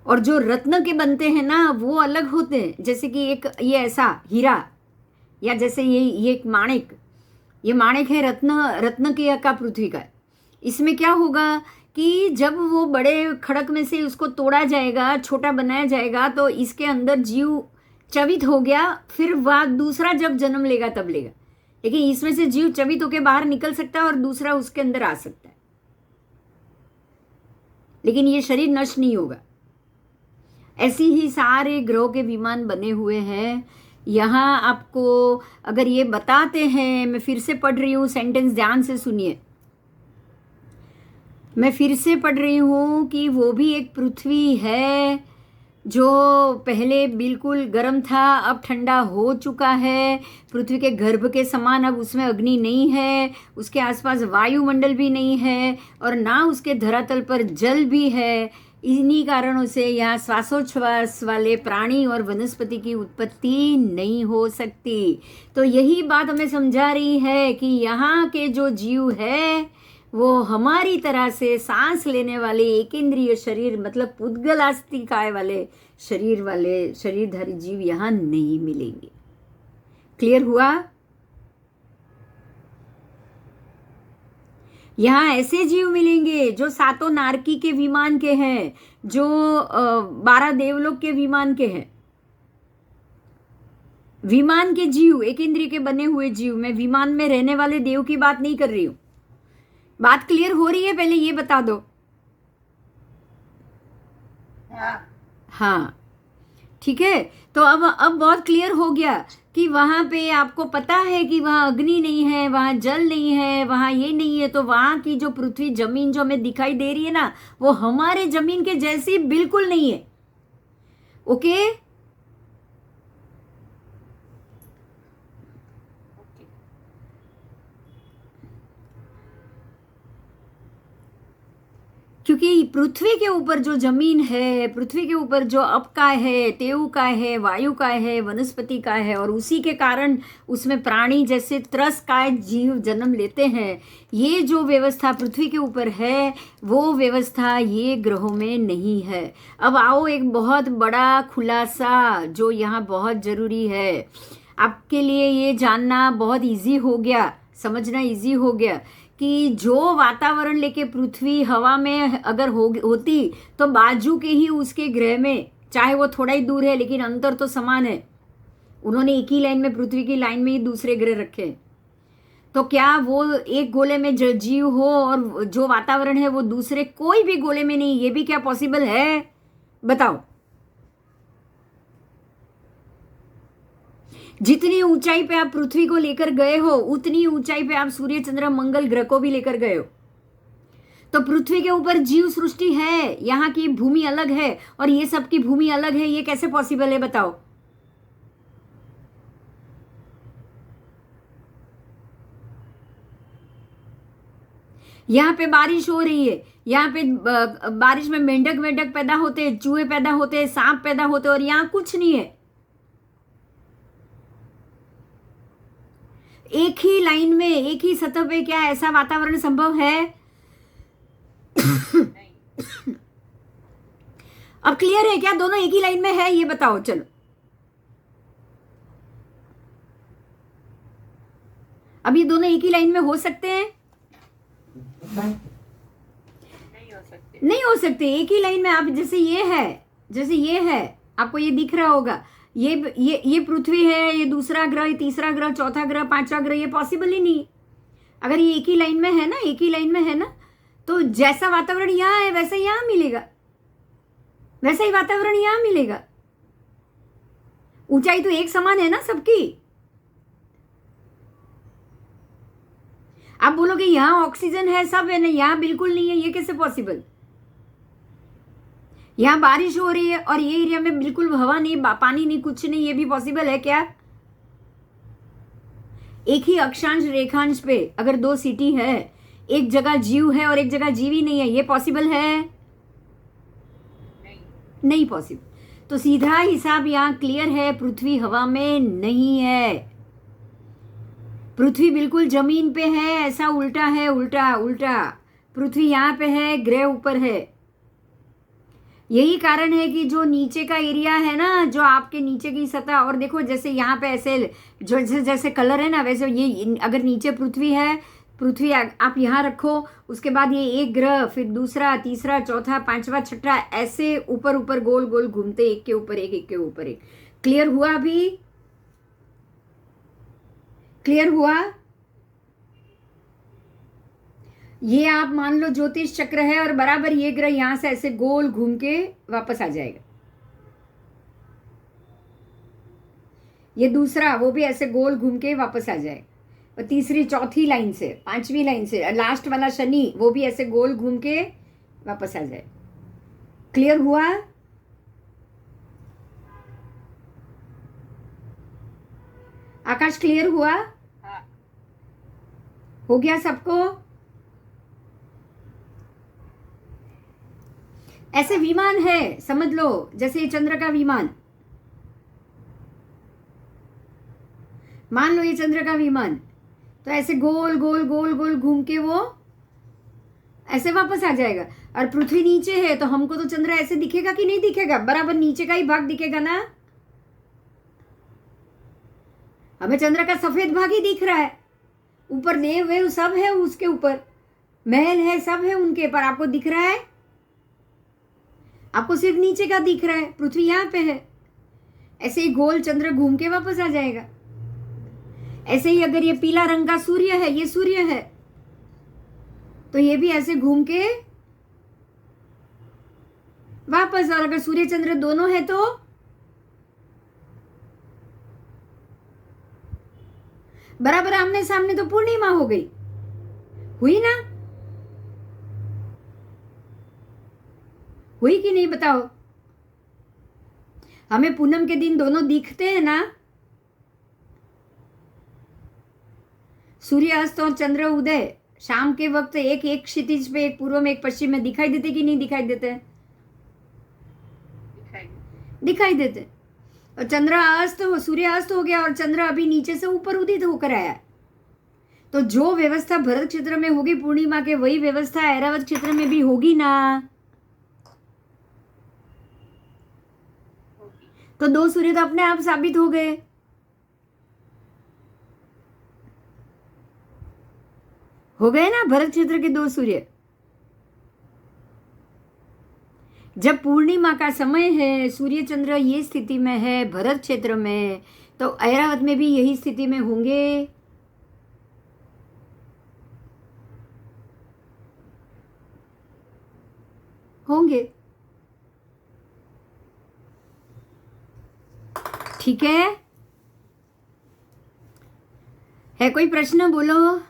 और जो रत्न के बनते हैं ना वो अलग होते हैं। जैसे कि एक ये ऐसा हीरा, या जैसे ये एक माणिक, ये माणिक है रत्न के का पृथ्वी का। इसमें क्या होगा कि जब वो बड़े खड़क में से उसको तोड़ा जाएगा, छोटा बनाया जाएगा, तो इसके अंदर जीव चवित हो गया, फिर वह दूसरा जब जन्म लेगा तब लेगा। लेकिन इसमें से जीव चवित होकर बाहर निकल सकता है और दूसरा उसके अंदर आ सकता है, लेकिन ये शरीर नष्ट नहीं होगा। ऐसे ही सारे ग्रहों के विमान बने हुए हैं। यहाँ आपको अगर ये बताते हैं, मैं फिर से पढ़ रही हूँ, सेंटेंस ध्यान से सुनिए। मैं फिर से पढ़ रही हूँ कि वो भी एक पृथ्वी है जो पहले बिल्कुल गर्म था, अब ठंडा हो चुका है। पृथ्वी के गर्भ के समान अब उसमें अग्नि नहीं है, उसके आसपास वायुमंडल भी नहीं है, और ना उसके धरातल पर जल भी है। इन्हीं कारणों से यहाँ श्वासोच्छ्वास वाले प्राणी और वनस्पति की उत्पत्ति नहीं हो सकती। तो यही बात हमें समझा रही है कि यहाँ के जो जीव है वो हमारी तरह से सांस लेने वाले एकेंद्रिय शरीर, मतलब पुद्गलास्तिकाय वाले शरीरधारी जीव यहाँ नहीं मिलेंगे। क्लियर हुआ? यहाँ ऐसे जीव मिलेंगे जो 7 नारकी के विमान के हैं, जो 12 देवलोक के विमान के हैं। विमान के जीव, एकेंद्रिय के बने हुए जीव। मैं विमान में रहने वाले देव की बात नहीं कर रही हूं। बात क्लियर हो रही है? पहले ये बता दो। हाँ, ठीक है। तो अब बहुत क्लियर हो गया कि वहां पे आपको पता है कि वहां अग्नि नहीं है, वहां जल नहीं है, वहां ये नहीं है, तो वहां की जो पृथ्वी जमीन जो हमें दिखाई दे रही है ना, वो हमारे जमीन के जैसी बिल्कुल नहीं है। ओके, क्योंकि पृथ्वी के ऊपर जो जमीन है, पृथ्वी के ऊपर जो अप का है, तेउ का है, वायु का है, वनस्पति का है, और उसी के कारण उसमें प्राणी जैसे त्रस का जीव जन्म लेते हैं। ये जो व्यवस्था पृथ्वी के ऊपर है, वो व्यवस्था ये ग्रहों में नहीं है। अब आओ एक बहुत बड़ा खुलासा जो यहाँ बहुत जरूरी है आपके लिए, ये जानना बहुत इजी हो गया, समझना इजी हो गया कि जो वातावरण लेके पृथ्वी हवा में अगर होती तो बाजू के ही उसके ग्रह में, चाहे वो थोड़ा ही दूर है लेकिन अंतर तो समान है, उन्होंने एक ही लाइन में, पृथ्वी की लाइन में ही दूसरे ग्रह रखे हैं, तो क्या वो एक गोले में जीव हो और जो वातावरण है वो दूसरे कोई भी गोले में नहीं? ये भी क्या पॉसिबल है? बताओ। जितनी ऊंचाई पे आप पृथ्वी को लेकर गए हो, उतनी ऊंचाई पे आप सूर्य चंद्र मंगल ग्रह को भी लेकर गए हो। तो पृथ्वी के ऊपर जीव सृष्टि है, यहाँ की भूमि अलग है और ये सब की भूमि अलग है। ये कैसे पॉसिबल है बताओ? यहाँ पे बारिश हो रही है, यहाँ पे बारिश में मेंढक मेंढक पैदा होते हैं, चूहे पैदा होते हैं, सांप पैदा होते हैं, और यहाँ कुछ नहीं है। एक ही लाइन में, एक ही सतह पे क्या ऐसा वातावरण संभव है? अब क्लियर है क्या? दोनों एक ही लाइन में है, ये बताओ। चलो, अब ये दोनों एक ही लाइन में हो सकते हैं? नहीं हो सकते एक ही लाइन में। आप जैसे ये है, जैसे ये है, आपको ये दिख रहा होगा, ये पृथ्वी है, ये दूसरा ग्रह, ये तीसरा ग्रह, चौथा ग्रह, पांचवा ग्रह, ये पॉसिबल ही नहीं। अगर ये एक ही लाइन में है ना, एक ही लाइन में है ना, तो जैसा वातावरण यहाँ है वैसा यहाँ मिलेगा, वैसा ही वातावरण यहाँ मिलेगा। ऊंचाई तो एक समान है ना सबकी। आप बोलोगे यहाँ ऑक्सीजन है, सब है ना, यहाँ बिल्कुल नहीं है, ये कैसे पॉसिबल? यहाँ बारिश हो रही है और ये एरिया में बिल्कुल हवा नहीं, पानी नहीं, कुछ नहीं, ये भी पॉसिबल है क्या? एक ही अक्षांश रेखांश पे अगर दो सिटी है, एक जगह जीव है और एक जगह जीव ही नहीं है, ये पॉसिबल है? नहीं पॉसिबल। तो सीधा हिसाब यहाँ क्लियर है, पृथ्वी हवा में नहीं है, पृथ्वी बिल्कुल जमीन पे है। ऐसा उल्टा है, उल्टा उल्टा। पृथ्वी यहाँ पे है, ग्रह ऊपर है। यही कारण है कि जो नीचे का एरिया है ना, जो आपके नीचे की सतह, और देखो जैसे यहाँ पे ऐसे जो जैसे कलर है ना, वैसे ये अगर नीचे पृथ्वी है, पृथ्वी आप यहाँ रखो, उसके बाद ये एक ग्रह, फिर दूसरा, तीसरा, चौथा, पांचवा, छठा, ऐसे ऊपर ऊपर गोल गोल घूमते, एक के ऊपर एक, एक के ऊपर एक। क्लियर हुआ? अभी क्लियर हुआ? ये आप मान लो ज्योतिष चक्र है और बराबर ये ग्रह यहां से ऐसे गोल घूम के वापस आ जाएगा। ये दूसरा, वो भी ऐसे गोल घूम के वापस आ जाएगा। और तीसरी, चौथी लाइन से, पांचवी लाइन से, लास्ट वाला शनि, वो भी ऐसे गोल घूम के वापस आ जाए। क्लियर हुआ? आकाश क्लियर हुआ? हो गया सबको? ऐसे विमान है, समझ लो, जैसे ये चंद्र का विमान, मान लो ये चंद्र का विमान, तो ऐसे गोल गोल गोल गोल घूम के वो ऐसे वापस आ जाएगा। और पृथ्वी नीचे है तो हमको तो चंद्र ऐसे दिखेगा कि नहीं दिखेगा? बराबर नीचे का ही भाग दिखेगा ना। हमें चंद्र का सफेद भाग ही दिख रहा है, ऊपर देव वेव सब है, उसके ऊपर महल है, सब है उनके, पर आपको दिख रहा है? आपको सिर्फ नीचे का दिख रहा है, पृथ्वी यहाँ पे है। ऐसे ही गोल चंद्र घूम के वापस आ जाएगा। ऐसे ही अगर ये पीला रंग का सूर्य है, ये सूर्य है, तो ये भी ऐसे घूम के वापस। और अगर सूर्य चंद्र दोनों है तो बराबर आमने सामने, तो पूर्णिमा हो गई, हुई ना? हुई कि नहीं बताओ? हमें पूनम के दिन दोनों दिखते हैं ना, सूर्य अस्त और चंद्र उदय शाम के वक्त एक एक क्षितिज पे, एक पूर्व में एक पश्चिम में दिखाई देते कि नहीं दिखाई देते? दिखाई देते। और चंद्र अस्त, सूर्य अस्त हो गया और चंद्र अभी नीचे से ऊपर उदित होकर आया। तो जो व्यवस्था भरत क्षेत्र में होगी पूर्णिमा के, वही व्यवस्था ऐरावत क्षेत्र में भी होगी ना। तो दो सूर्य तो अपने आप साबित हो गए। हो गए ना भरत क्षेत्र के दो सूर्य। जब पूर्णिमा का समय है, सूर्य चंद्र ये स्थिति में है भरत क्षेत्र में, तो ऐरावत में भी यही स्थिति में होंगे। होंगे, ठीक है कोई प्रश्न? बोलो।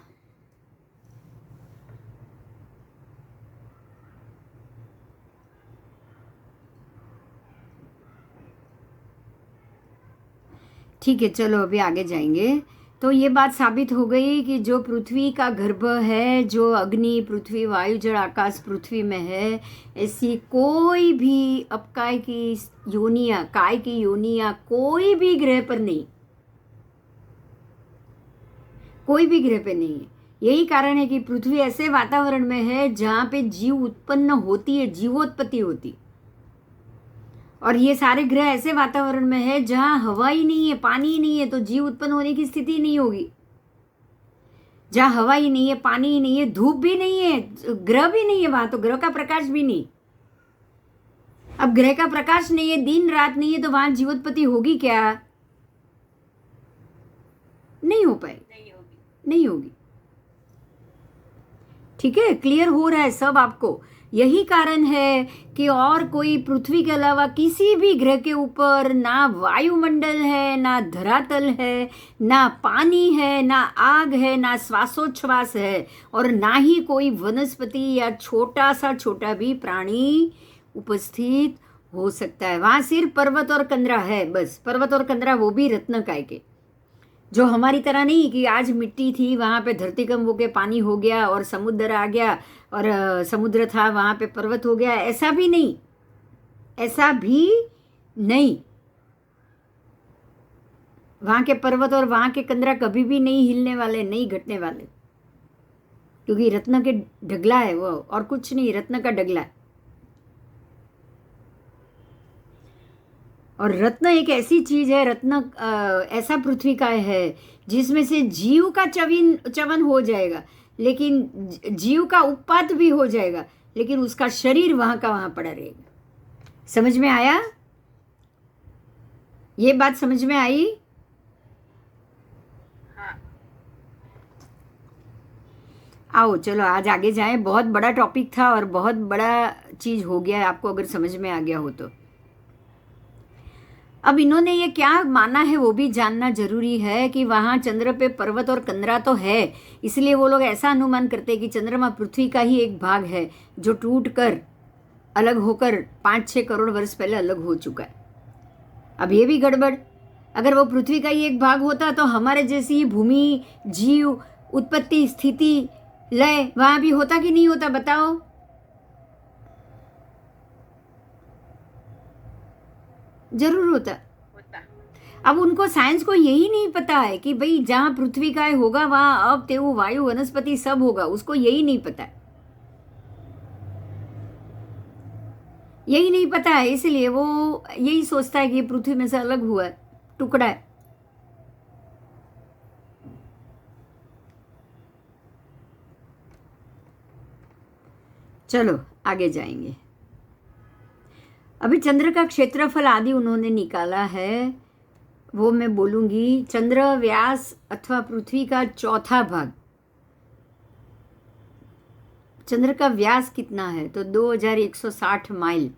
ठीक है, चलो अभी आगे जाएंगे। तो ये बात साबित हो गई कि जो पृथ्वी का गर्भ है, जो अग्नि, पृथ्वी, वायु, जल, आकाश पृथ्वी में है, ऐसी कोई भी अपकाय की योनिया, काय की योनिया कोई भी ग्रह पर नहीं, कोई भी ग्रह पे नहीं है। यही कारण है कि पृथ्वी ऐसे वातावरण में है जहाँ पे जीव उत्पन्न होती है, जीवोत्पत्ति होती। और ये सारे ग्रह ऐसे वातावरण में है जहां हवा ही नहीं है, पानी ही नहीं है, तो जीव उत्पन्न होने की स्थिति नहीं होगी। जहां हवा ही नहीं है, पानी ही नहीं है, धूप भी नहीं है, ग्रह भी नहीं है, वहां तो ग्रह का प्रकाश भी नहीं। अब ग्रह का प्रकाश नहीं है, दिन रात नहीं है, तो वहां जीवोत्पत्ति होगी क्या? नहीं हो पाएगी, नहीं होगी। ठीक है, क्लियर हो रहा है सब आपको? यही कारण है कि और कोई पृथ्वी के अलावा किसी भी ग्रह के ऊपर ना वायुमंडल है, ना धरातल है, ना पानी है, ना आग है, ना श्वासोच्छ्वास है, और ना ही कोई वनस्पति या छोटा भी प्राणी उपस्थित हो सकता है। वहां सिर्फ पर्वत और कंदरा है, बस। पर्वत और कंदरा वो भी रत्न काय के, जो हमारी तरह नहीं कि आज मिट्टी थी, वहां पे धरतीकंप हो गया, पानी हो गया और समुद्र आ गया, और समुद्र था वहां पे पर्वत हो गया। ऐसा भी नहीं, ऐसा भी नहीं। वहां के पर्वत और वहां के कंदरा कभी भी नहीं हिलने वाले, नहीं घटने वाले, क्योंकि रत्न के ढगला है वो, और कुछ नहीं, रत्न का ढगला है। और रत्न एक ऐसी चीज है, रत्न ऐसा पृथ्वी का है जिसमें से जीव का चवन हो जाएगा, लेकिन जीव का उत्पात भी हो जाएगा, लेकिन उसका शरीर वहां का वहां पड़ा रहेगा। समझ में आया? ये बात समझ में आई? आओ चलो आज आगे जाएं। बहुत बड़ा टॉपिक था और बहुत बड़ा चीज हो गया है, आपको अगर समझ में आ गया हो तो। अब इन्होंने ये क्या माना है वो भी जानना जरूरी है कि वहां चंद्र पे पर्वत और कंदरा तो है, इसलिए वो लोग ऐसा अनुमान करते हैं कि चंद्रमा पृथ्वी का ही एक भाग है जो टूट कर अलग होकर 5-6 करोड़ वर्ष पहले अलग हो चुका है। अब ये भी गड़बड़। अगर वो पृथ्वी का ही एक भाग होता तो हमारे जैसी भूमि, जीव, उत्पत्ति, स्थिति, लय वहां भी होता कि नहीं होता? बताओ। जरूर होता। अब उनको, साइंस को यही नहीं पता है कि भाई जहां पृथ्वी का होगा वहां अब तेऊ, वायु, वनस्पति सब होगा, उसको यही नहीं पता है। यही नहीं पता है, इसलिए वो यही सोचता है कि पृथ्वी में से अलग हुआ है, टुकड़ा है। चलो आगे जाएंगे। अभी चंद्र का क्षेत्रफल आदि उन्होंने निकाला है, वो मैं बोलूंगी। चंद्र व्यास अथवा पृथ्वी का चौथा भाग। चंद्र का व्यास कितना है? तो 2160 माइल।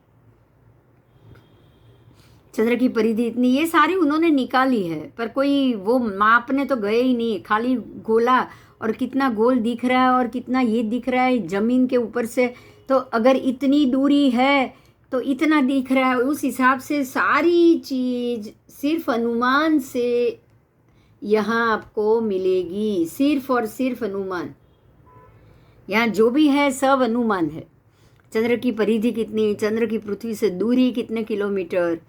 चंद्र की परिधि इतनी, ये सारी उन्होंने निकाली है, पर कोई वो मापने तो गए ही नहीं, खाली गोला और कितना गोल दिख रहा है और कितना ये दिख रहा है जमीन के ऊपर से, तो अगर इतनी दूरी है तो इतना दिख रहा है, उस हिसाब से सारी चीज सिर्फ अनुमान से यहाँ आपको मिलेगी, सिर्फ और सिर्फ अनुमान। यहाँ जो भी है सब अनुमान है। चंद्र की परिधि कितनी, चंद्र की पृथ्वी से दूरी कितने किलोमीटर,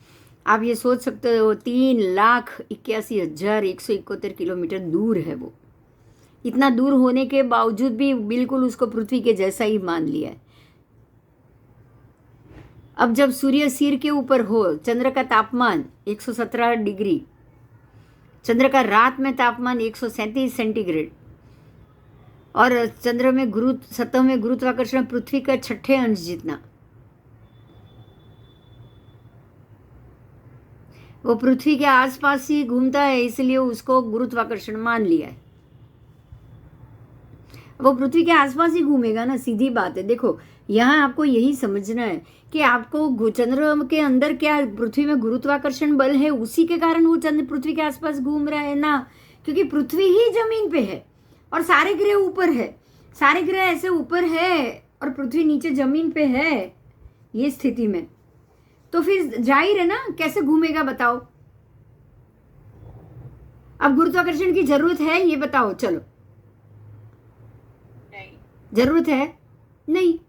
आप ये सोच सकते हो 3,81,171 किलोमीटर दूर है वो। इतना दूर होने के बावजूद भी बिल्कुल उसको पृथ्वी के जैसा ही मान लिया है। अब जब सूर्य सिर के ऊपर हो, चंद्र का तापमान 117 डिग्री, चंद्र का रात में तापमान 137 सेंटीग्रेड, और चंद्र में सतह में गुरुत्वाकर्षण पृथ्वी का 6 अंश जितना, वो पृथ्वी के आसपास ही घूमता है, इसलिए उसको गुरुत्वाकर्षण मान लिया है। वो पृथ्वी के आसपास ही घूमेगा ना, सीधी बात है। देखो यहाँ आपको यही समझना है कि आपको चंद्र के अंदर क्या पृथ्वी में गुरुत्वाकर्षण बल है, उसी के कारण वो चंद्र पृथ्वी के आसपास घूम रहा है ना, क्योंकि पृथ्वी ही जमीन पे है और सारे ग्रह ऊपर है, सारे ग्रह ऐसे ऊपर है और पृथ्वी नीचे जमीन पे है। ये स्थिति में तो फिर जाहिर है ना कैसे घूमेगा, बताओ। अब गुरुत्वाकर्षण की जरूरत है ये बताओ, चलो। नहीं, जरूरत है? नहीं,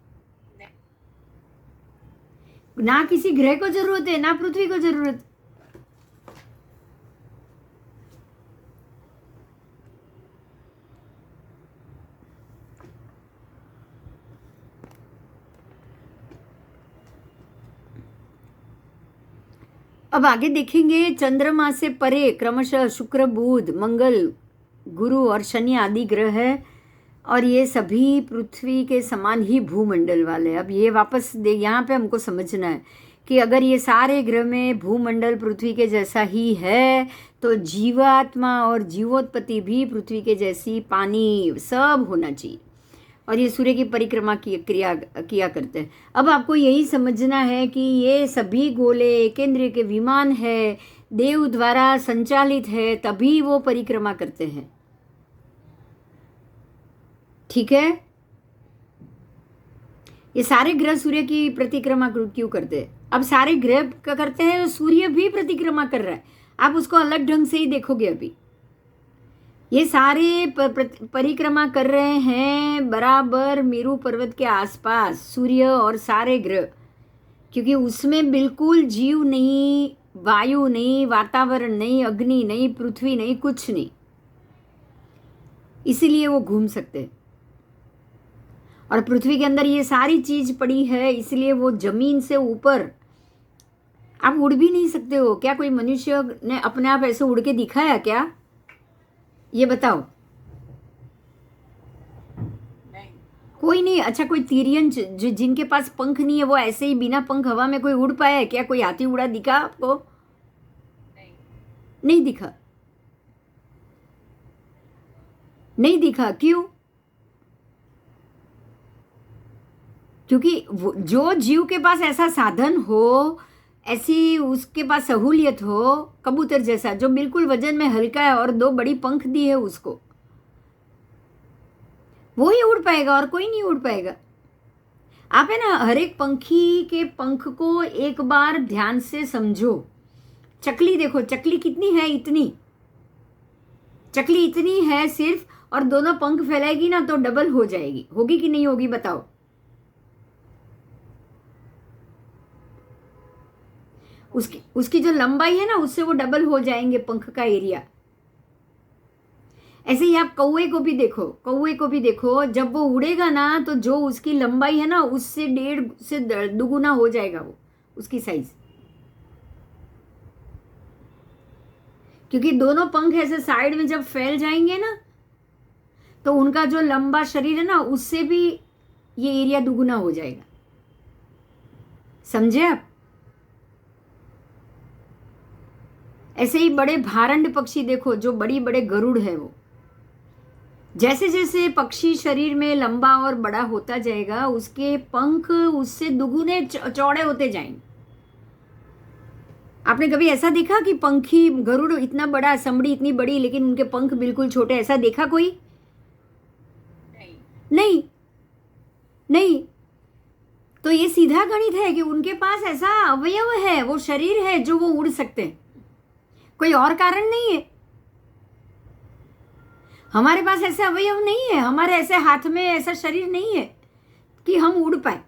ना किसी ग्रह को जरूरत है ना पृथ्वी को जरूरत। अब आगे देखेंगे चंद्रमा से परे क्रमशः शुक्र, बुध, मंगल, गुरु और शनि आदि ग्रह है, और ये सभी पृथ्वी के समान ही भूमंडल वाले। अब ये वापस यहाँ पे हमको समझना है कि अगर ये सारे ग्रह में भूमंडल पृथ्वी के जैसा ही है तो जीवात्मा और जीवोत्पत्ति भी पृथ्वी के जैसी, पानी सब होना चाहिए, और ये सूर्य की परिक्रमा की क्रिया किया करते हैं। अब आपको यही समझना है कि ये सभी गोले केंद्र के विमान है, देव द्वारा संचालित है, तभी वो परिक्रमा करते हैं। ठीक है, ये सारे ग्रह सूर्य की परिक्रमा क्यों करते हैं? अब सारे ग्रह करते हैं, सूर्य भी परिक्रमा कर रहा है, आप उसको अलग ढंग से ही देखोगे। अभी ये सारे परिक्रमा कर रहे हैं बराबर मेरू पर्वत के आसपास, सूर्य और सारे ग्रह, क्योंकि उसमें बिल्कुल जीव नहीं, वायु नहीं, वातावरण नहीं, अग्नि नहीं, पृथ्वी नहीं, कुछ नहीं, इसीलिए वो घूम सकते हैं। और पृथ्वी के अंदर ये सारी चीज पड़ी है, इसलिए वो जमीन से ऊपर आप उड़ भी नहीं सकते हो। क्या कोई मनुष्य ने अपने आप ऐसे उड़ के दिखाया क्या? ये बताओ। नहीं, कोई नहीं। अच्छा, कोई तिरियन जो जिनके पास पंख नहीं है वो ऐसे ही बिना पंख हवा में कोई उड़ पाया है क्या? कोई हाथी उड़ा दिखा आपको? नहीं, नहीं दिखा। नहीं दिखा, क्यों? क्योंकि जो जीव के पास ऐसा साधन हो, ऐसी उसके पास सहूलियत हो, कबूतर जैसा जो बिल्कुल वजन में हल्का है और 2 बड़ी पंख दी है उसको, वो ही उड़ पाएगा और कोई नहीं उड़ पाएगा। आप है ना हर एक पंखी के पंख को एक बार ध्यान से समझो। चकली देखो, चकली कितनी है, इतनी चकली इतनी है सिर्फ, और दोनों पंख फैलाएगी ना तो डबल हो जाएगी। होगी कि नहीं होगी बताओ? उसकी जो लंबाई है ना उससे वो डबल हो जाएंगे पंख का एरिया। ऐसे ही आप कौवे को भी देखो, कौवे को भी देखो, जब वो उड़ेगा ना तो जो उसकी लंबाई है ना उससे 1.5 से दुगुना हो जाएगा वो उसकी साइज, क्योंकि दोनों पंख ऐसे साइड में जब फैल जाएंगे ना तो उनका जो लंबा शरीर है ना उससे भी ये एरिया दुगुना हो जाएगा। समझे आप? ऐसे ही बड़े भारंड पक्षी देखो, जो बड़ी बड़े गरुड़ है, वो जैसे जैसे पक्षी शरीर में लंबा और बड़ा होता जाएगा उसके पंख उससे दुगुने चौड़े होते जाएंगे। आपने कभी ऐसा देखा कि पंखी गरुड़ इतना बड़ा, समड़ी इतनी बड़ी, लेकिन उनके पंख बिल्कुल छोटे, ऐसा देखा कोई? नहीं। नहीं। नहीं। तो ये सीधा गणित है कि उनके पास ऐसा अवयव है, वो शरीर है जो वो उड़ सकते हैं, कोई और कारण नहीं है। हमारे पास ऐसे अवयव नहीं है, हमारे ऐसे हाथ में ऐसा शरीर नहीं है कि हम उड़ पाए।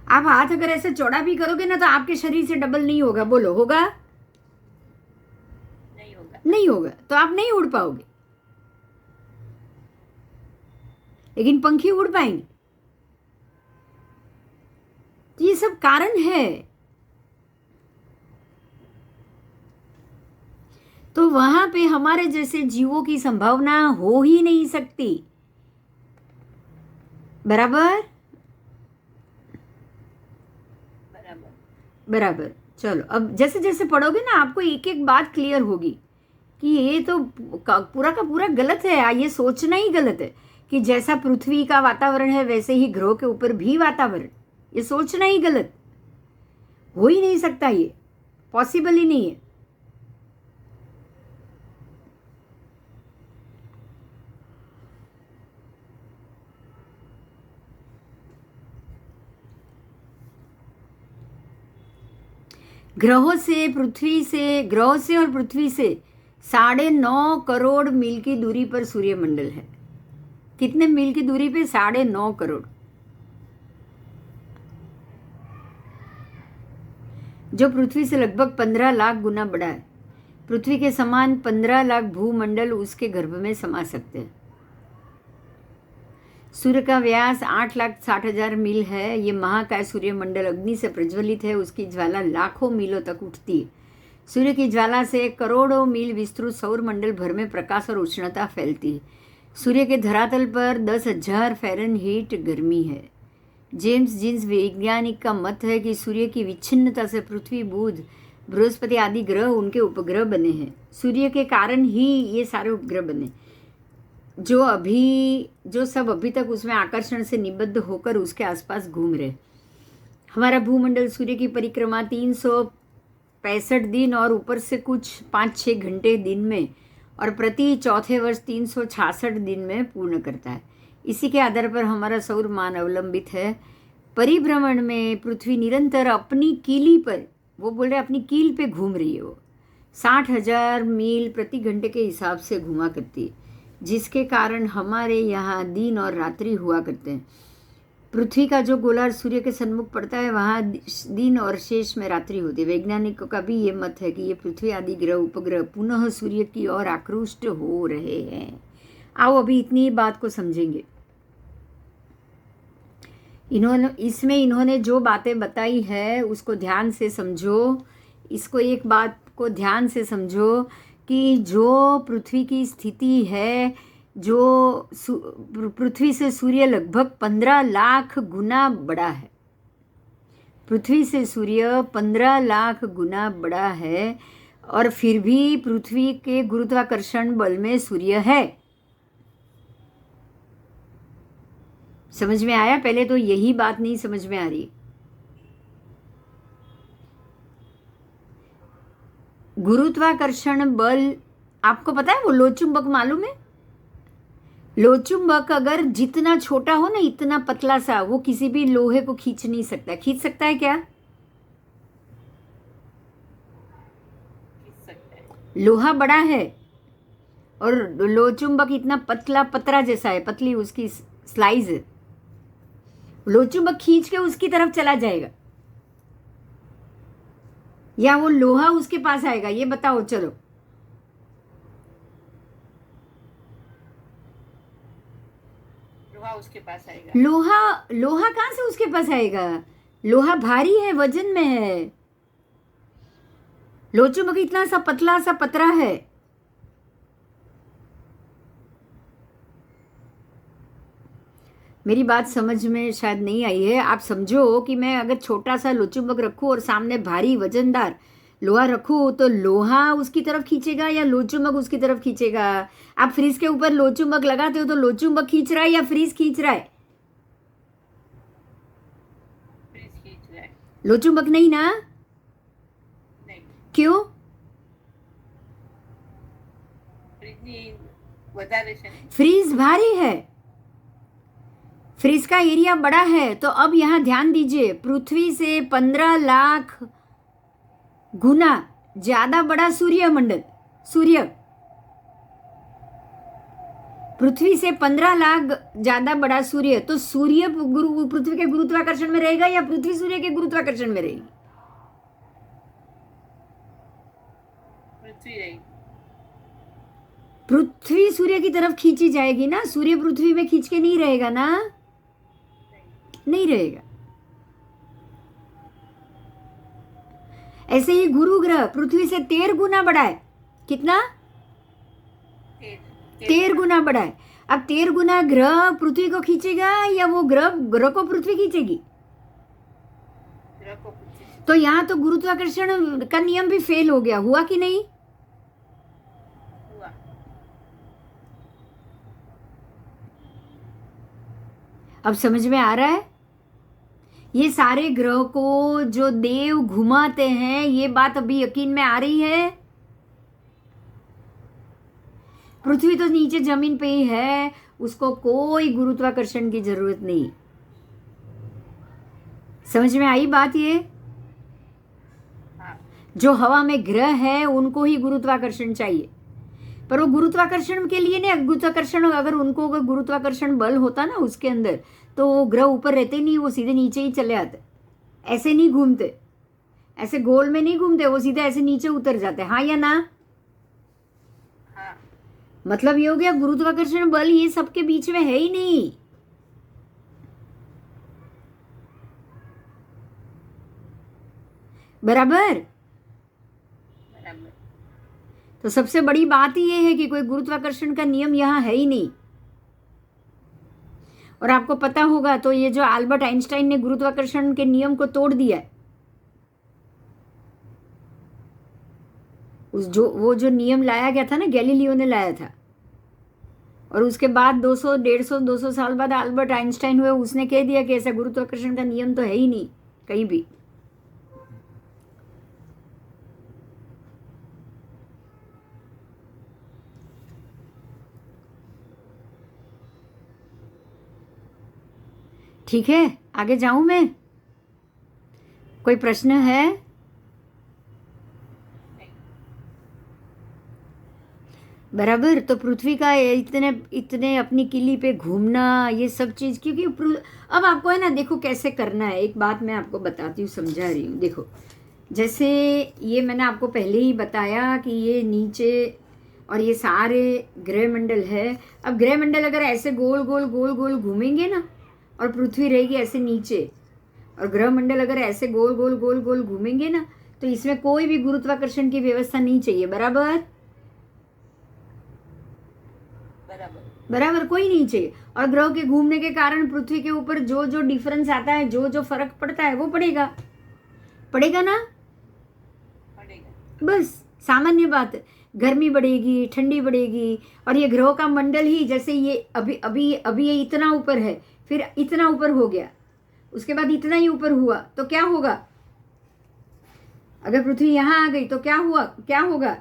आप हाथ अगर ऐसे चौड़ा भी करोगे ना तो आपके शरीर से डबल नहीं होगा। बोलो, होगा? नहीं होगा। नहीं होगा, तो आप नहीं उड़ पाओगे। लेकिन पंखी उड़ पाएंगे। तो ये सब कारण है। तो वहां पे हमारे जैसे जीवों की संभावना हो ही नहीं सकती। बराबर? बराबर। चलो, अब जैसे जैसे पढ़ोगे ना आपको एक एक बात क्लियर होगी कि ये तो पूरा का पूरा गलत है। ये सोचना ही गलत है कि जैसा पृथ्वी का वातावरण है वैसे ही ग्रह के ऊपर भी वातावरण। ये सोचना ही गलत, हो ही नहीं सकता, ये पॉसिबल ही नहीं है। ग्रहों से और पृथ्वी से 9.5 करोड़ मील की दूरी पर सूर्यमंडल है। कितने मील की दूरी पे? 9.5 करोड़, जो पृथ्वी से लगभग 15 लाख गुना बड़ा है। पृथ्वी के समान 15 लाख भूमंडल उसके गर्भ में समा सकते हैं। सूर्य का व्यास 8,60,000 मील है। ये महाकाय सूर्यमंडल अग्नि से प्रज्वलित है। उसकी ज्वाला लाखों मीलों तक उठती है। सूर्य की ज्वाला से करोड़ों मील विस्तृत सौर मंडल भर में प्रकाश और उष्णता फैलती है। सूर्य के धरातल पर 10,000 फ़ारेनहीट गर्मी है। जेम्स जीन्स वैज्ञानिक का मत है कि सूर्य की विच्छिन्नता से पृथ्वी, बुध, बृहस्पति आदि ग्रह उनके उपग्रह बने हैं। सूर्य के कारण ही ये सारे उपग्रह बने, जो सब अभी तक उसमें आकर्षण से निबद्ध होकर उसके आसपास घूम रहे। हमारा भूमंडल सूर्य की परिक्रमा 365 दिन और ऊपर से कुछ 5-6 घंटे दिन में और प्रति चौथे वर्ष 366 दिन में पूर्ण करता है। इसी के आधार पर हमारा सौर मान अवलंबित है। परिभ्रमण में पृथ्वी निरंतर अपनी कीली पर, वो बोल रहे अपनी कील पे घूम रही है। वो 60,000 मील प्रति घंटे के हिसाब से घुमा करती है, जिसके कारण हमारे यहाँ दिन और रात्रि हुआ करते हैं। पृथ्वी का जो गोलार्ध सूर्य के सन्मुख पड़ता है वहाँ दिन और शेष में रात्रि होती है। वैज्ञानिकों का भी ये मत है कि ये पृथ्वी आदि ग्रह उपग्रह पुनः सूर्य की ओर आकृष्ट हो रहे हैं। आओ अभी इतनी बात को समझेंगे। इन्होंने जो बातें बताई है उसको ध्यान से समझो। इसको एक बात को ध्यान से समझो कि जो पृथ्वी की स्थिति है, जो पृथ्वी से सूर्य लगभग 15 लाख गुना बड़ा है। पृथ्वी से सूर्य 15 लाख गुना बड़ा है और फिर भी पृथ्वी के गुरुत्वाकर्षण बल में सूर्य है। समझ में आया? पहले तो यही बात नहीं समझ में आ रही। गुरुत्वाकर्षण बल आपको पता है, वो लोहचुंबक मालूम है? लोहचुंबक अगर जितना छोटा हो ना, इतना पतला सा, वो किसी भी लोहे को खींच नहीं सकता। खींच सकता है क्या? खींच सकता है। लोहा बड़ा है और लोहचुंबक इतना पतला, पतरा जैसा है, पतली उसकी स्लाइस है। लोहचुंबक खींच के उसकी तरफ चला जाएगा या वो लोहा उसके पास आएगा? ये बताओ। चलो, लोहा उसके पास आएगा। लोहा कहां से उसके पास आएगा? लोहा भारी है, वजन में है। लोहचुंबक इतना सा पतला सा पतरा है। मेरी बात समझ में शायद नहीं आई है। आप समझो कि मैं अगर छोटा सा लोहचुंबक रखूं और सामने भारी वजनदार लोहा रखूं तो लोहा उसकी तरफ खींचेगा या लोहचुंबक उसकी तरफ खींचेगा? आप फ्रीज के ऊपर लोहचुंबक लगाते हो तो लोहचुंबक खींच रहा है या फ्रीज खींच रहा है? फ्रीज खींच रहा है। लोचुंबक नहीं ना? नहीं, क्यों? फ्रीजनी વધારે છે ને. फ्रीज भारी है, फ्रीज का एरिया बड़ा है। तो अब यहाँ ध्यान दीजिए, पृथ्वी से 15 लाख गुना ज्यादा बड़ा सूर्यमंडल, सूर्य पृथ्वी से 15 लाख ज्यादा बड़ा सूर्य। तो सूर्य पृथ्वी के गुरुत्वाकर्षण में रहेगा या पृथ्वी सूर्य के गुरुत्वाकर्षण में रहेगी? પૃથ્વી રહી. पृथ्वी सूर्य की तरफ खींची जाएगी ना, सूर्य पृथ्वी में खींच के नहीं रहेगा ना, नहीं रहेगा। ऐसे ही गुरु ग्रह पृथ्वी से 13 गुना बड़ा है। कितना? 13 गुना बड़ा है। अब 13 गुना ग्रह पृथ्वी को खींचेगा या वो ग्रह को पृथ्वी खींचेगी? ગ્રહ કો પૃથ્વી तो यहाँ तो गुरुत्वाकर्षण का नियम भी फेल हो गया, हुआ कि नहीं? હુઆ. अब समझ में आ रहा है? ये सारे ग्रह को जो देव घुमाते हैं, ये बात अभी यकीन में आ रही है? पृथ्वी तो नीचे जमीन पे ही है, उसको कोई गुरुत्वाकर्षण की जरूरत नहीं। समझ में आई बात? ये હા, जो हवा में ग्रह है उनको ही गुरुत्वाकर्षण चाहिए, पर वो गुरुत्वाकर्षण के लिए नहीं। गुरुत्वाकर्षण अगर उनको अगर गुरुत्वाकर्षण बल होता ना उसके अंदर, तो वो ग्रह ऊपर रहते नहीं, वो सीधे नीचे ही चले आते। ऐसे नहीं घूमते, ऐसे गोल में नहीं घूमते, वो सीधे ऐसे नीचे उतर जाते। हाँ या ना? હા, मतलब ये हो गया, गुरुत्वाकर्षण बल ये सबके बीच में है ही नहीं। बराबर? બરાબર. तो सबसे बड़ी बात ही ये है कि कोई गुरुत्वाकर्षण का नियम यहाँ है ही नहीं। और आपको पता होगा, तो ये जो अल्बर्ट आइंस्टाइन ने गुरुत्वाकर्षण के नियम को तोड़ दिया है, वो जो नियम लाया गया था ना, गैलीलियो ने लाया था, और उसके बाद 200, 150, 200 साल बाद अल्बर्ट आइंस्टाइन हुए, उसने कह दिया कि ऐसा गुरुत्वाकर्षण का नियम तो है ही नहीं कहीं भी। ठीक है, आगे जाऊं मैं? कोई प्रश्न है? નહીં. बराबर। तो पृथ्वी का इतने अपनी किली पे घूमना, ये सब चीज, क्योंकि अब आपको है ना, देखो कैसे करना है। एक बात मैं आपको बताती हूँ, समझा रही हूँ। देखो, जैसे ये मैंने आपको पहले ही बताया कि ये नीचे और ये सारे ग्रह मंडल है। अब ग्रह मंडल अगर ऐसे गोल गोल गोल गोल घूमेंगे ना, और पृथ्वी रहेगी ऐसे नीचे, और ग्रह मंडल अगर ऐसे गोल गोल गोल गोल घूमेंगे ना, तो इसमें कोई भी गुरुत्वाकर्षण की व्यवस्था नहीं चाहिए। बराबर? બરાબર. बराबर, कोई नहीं चाहिए। और ग्रह के घूमने के कारण पृथ्वी के ऊपर जो जो डिफरेंस आता है, जो जो फर्क पड़ता है, वो पड़ेगा। पड़ेगा ना? પડેગા. बस सामान्य बात है। गर्मी बढ़ेगी, ठंडी बढ़ेगी, और ये ग्रहों का मंडल ही, जैसे ये अभी अभी अभी ये इतना ऊपर है, फिर इतना ऊपर हो गया, उसके बाद इतना ही ऊपर हुआ, तो क्या होगा? अगर पृथ्वी यहां आ गई तो क्या हुआ, क्या होगा?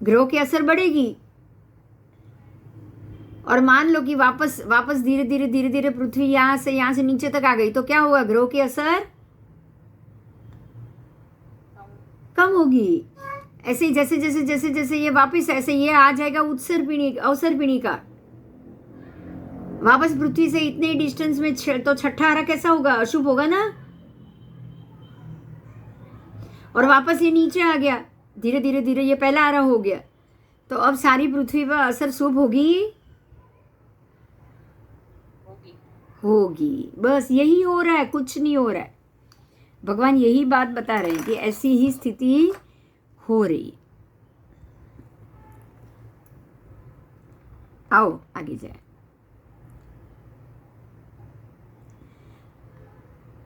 ग्रहों की असर बढ़ेगी। और मान लो कि वापस वापस धीरे धीरे धीरे धीरे पृथ्वी यहां से नीचे तक आ गई, तो क्या होगा? ग्रहों की असर कम होगी। ऐसे जैसे जैसे जैसे जैसे ये वापस ऐसे ये आ जाएगा अवसर पिणी का, वापस पृथ्वी से इतने डिस्टेंस में, तो छठा आरा कैसा होगा? अशुभ होगा ना। और वापस ये नीचे आ गया, धीरे धीरे धीरे ये पहला आरा हो गया, तो अब सारी पृथ्वी पर असर शुभ होगी, होगी। बस यही हो रहा है, कुछ नहीं हो रहा है। भगवान यही बात बता रहे हैं कि ऐसी ही स्थिति हो रही। आओ आगे जाए।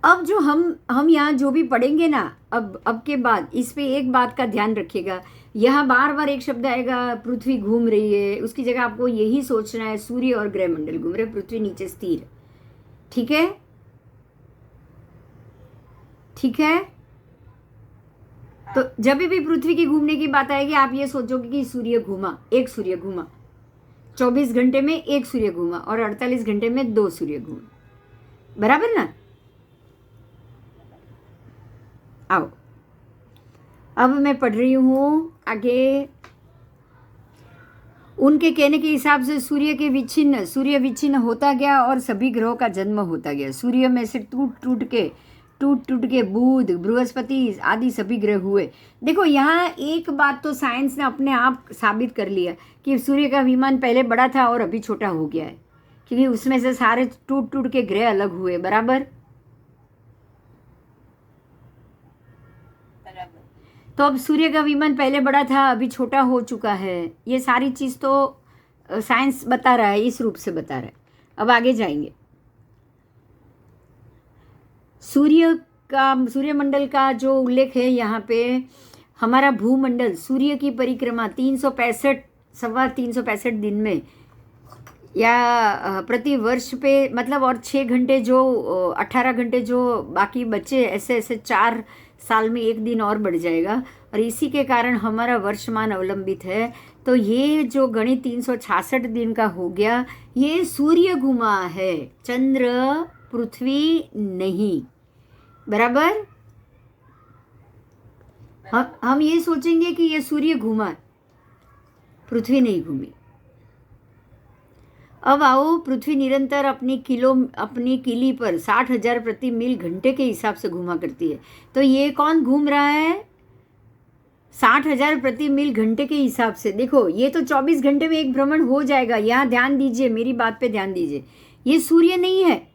अब जो हम यहाँ जो भी पढ़ेंगे ना, अब के बाद इस पे एक बात का ध्यान रखिएगा। यहाँ बार बार एक शब्द आएगा, पृथ्वी घूम रही है, उसकी जगह आपको यही सोचना है सूर्य और ग्रह मंडल घूम रहे, पृथ्वी नीचे स्थिर। ठीक है, ठीक है। तो जब भी पृथ्वी की घूमने की बात आएगी आप ये सोचोगे कि सूर्य घूमा, एक सूर्य घूमा, 24 घंटे में एक सूर्य घूमा और 48 घंटे में 2 सूर्य घूमे, बराबर ना। आओ अब मैं पढ़ रही हूँ आगे। उनके कहने के हिसाब से सूर्य विच्छिन्न होता गया और सभी ग्रहों का जन्म होता गया। सूर्य में से टूट टूट के बुध, बृहस्पति आदि सभी ग्रह हुए। देखो यहाँ एक बात तो साइंस ने अपने आप साबित कर लिया कि सूर्य का विमान पहले बड़ा था और अभी छोटा हो गया है, क्योंकि उसमें से सारे टूट टूट के ग्रह अलग हुए, बराबर। तो अब सूर्य का विमान पहले बड़ा था अभी छोटा हो चुका है। ये सारी चीज़ तो साइंस बता रहा है, इस रूप से बता रहा है। अब आगे जाएंगे। सूर्यमंडल का जो उल्लेख है यहाँ पे, हमारा भूमंडल सूर्य की परिक्रमा 365 दिन में या प्रति वर्ष पे, मतलब और 6 घंटे जो 18 घंटे जो बाकी बचे, ऐसे ऐसे 4 साल में एक दिन और बढ़ जाएगा और इसी के कारण हमारा वर्षमान अवलंबित है। तो ये जो गणित 366 दिन का हो गया, ये सूर्य घुमा है, चंद्र पृथ्वी नहीं, बराबर। हम ये सोचेंगे कि ये सूर्य घूमा, पृथ्वी नहीं घूमी। अब आओ, पृथ्वी निरंतर अपनी किली पर 60,000 प्रति मील घंटे के हिसाब से घूमा करती है। तो ये कौन घूम रहा है? 60,000 प्रति मील घंटे के हिसाब से। देखो ये तो 24 घंटे में एक भ्रमण हो जाएगा। यहाँ ध्यान दीजिए, मेरी बात पे ध्यान दीजिए, ये सूर्य नहीं है।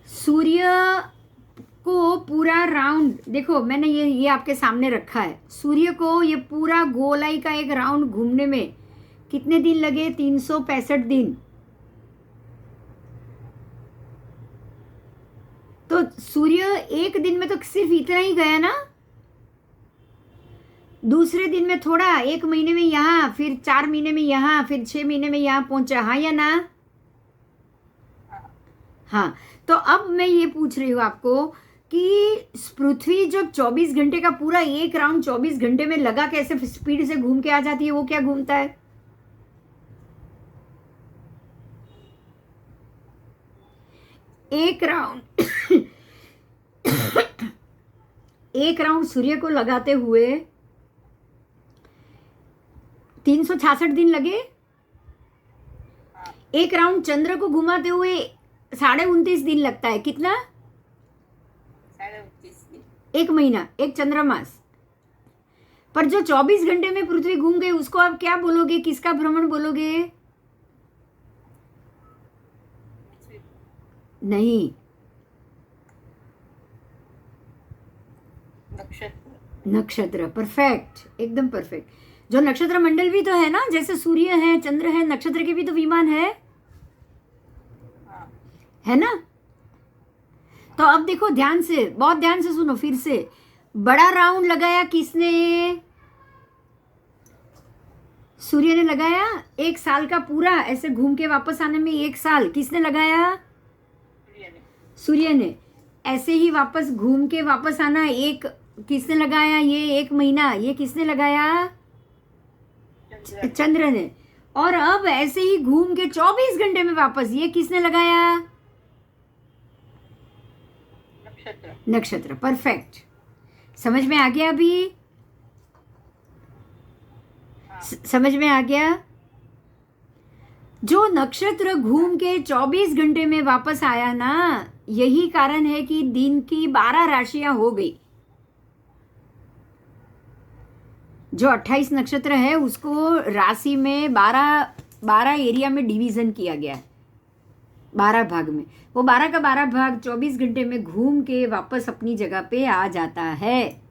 सूर्य को पूरा राउंड, देखो मैंने ये आपके सामने रखा है। सूर्य को ये पूरा गोलाई का एक राउंड घूमने में कितने दिन लगे? 365 दिन। तो सूर्य एक दिन में तो सिर्फ इतना ही गया ना, दूसरे दिन में थोड़ा, 1 महीने में यहाँ, फिर 4 महीने में यहाँ, फिर 6 महीने में यहाँ पहुंचा, हाँ या ना? हाँ। तो अब मैं ये पूछ रही हूँ आपको कि पृथ्वी जो 24 घंटे का पूरा एक राउंड 24 घंटे में लगा कैसे स्पीड से घूम के आ जाती है, वो क्या घूमता है? एक राउंड सूर्य को लगाते हुए 366 दिन लगे। एक राउंड चंद्र को घुमाते हुए 29.5 दिन लगता है। कितना? 29.5 दिन, 1 महीना, एक चंद्रमास। पर जो 24 घंटे में पृथ्वी घूम गई उसको आप क्या बोलोगे? किसका भ्रमण बोलोगे? नहीं, नक्षत्र। परफेक्ट, एकदम परफेक्ट। जो नक्षत्र मंडल भी तो है ना, जैसे सूर्य है, चंद्र है, नक्षत्र के भी तो विमान है ना। तो अब देखो ध्यान से, बहुत ध्यान से सुनो फिर से। बड़ा राउंड लगाया किसने? सूर्य ने लगाया। 1 साल का पूरा ऐसे घूम के वापस आने में 1 साल किसने लगाया? सूर्य ने। ऐसे ही वापस घूम के वापस आना एक किसने लगाया? ये 1 महीना, ये किसने लगाया? चंद्र ने। और अब ऐसे ही घूम के 24 घंटे में वापस, ये किसने लगाया? नक्षत्र। परफेक्ट, समझ में आ गया? अभी समझ में आ गया? जो नक्षत्र घूम के 24 घंटे में वापस आया ना, यही कारण है कि दिन की 12 राशियां हो गई। जो 28 नक्षत्र है उसको राशि में 12 एरिया में डिवीजन किया गया है, 12 भाग में। वो 12 का 12 भाग 24 घंटे में घूम के वापस अपनी जगह पे आ जाता है।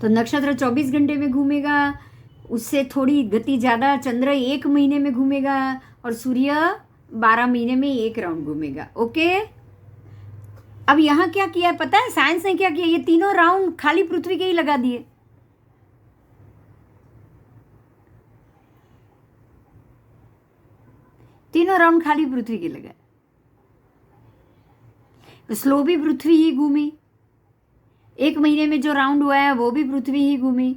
तो नक्षत्र 24 घंटे में घूमेगा, उससे थोड़ी गति ज्यादा चंद्र 1 महीने में घूमेगा और सूर्य 12 महीने में 1 राउंड घूमेगा। ओके। अब यहाँ क्या किया है पता है? साइंस ने क्या किया? ये तीनों राउंड खाली पृथ्वी के ही लगा दिए। तीनों राउंड खाली पृथ्वी के लगा। स्लो भी पृथ्वी ही घूमी, 1 महीने में जो राउंड हुआ है वो भी पृथ्वी ही घूमी,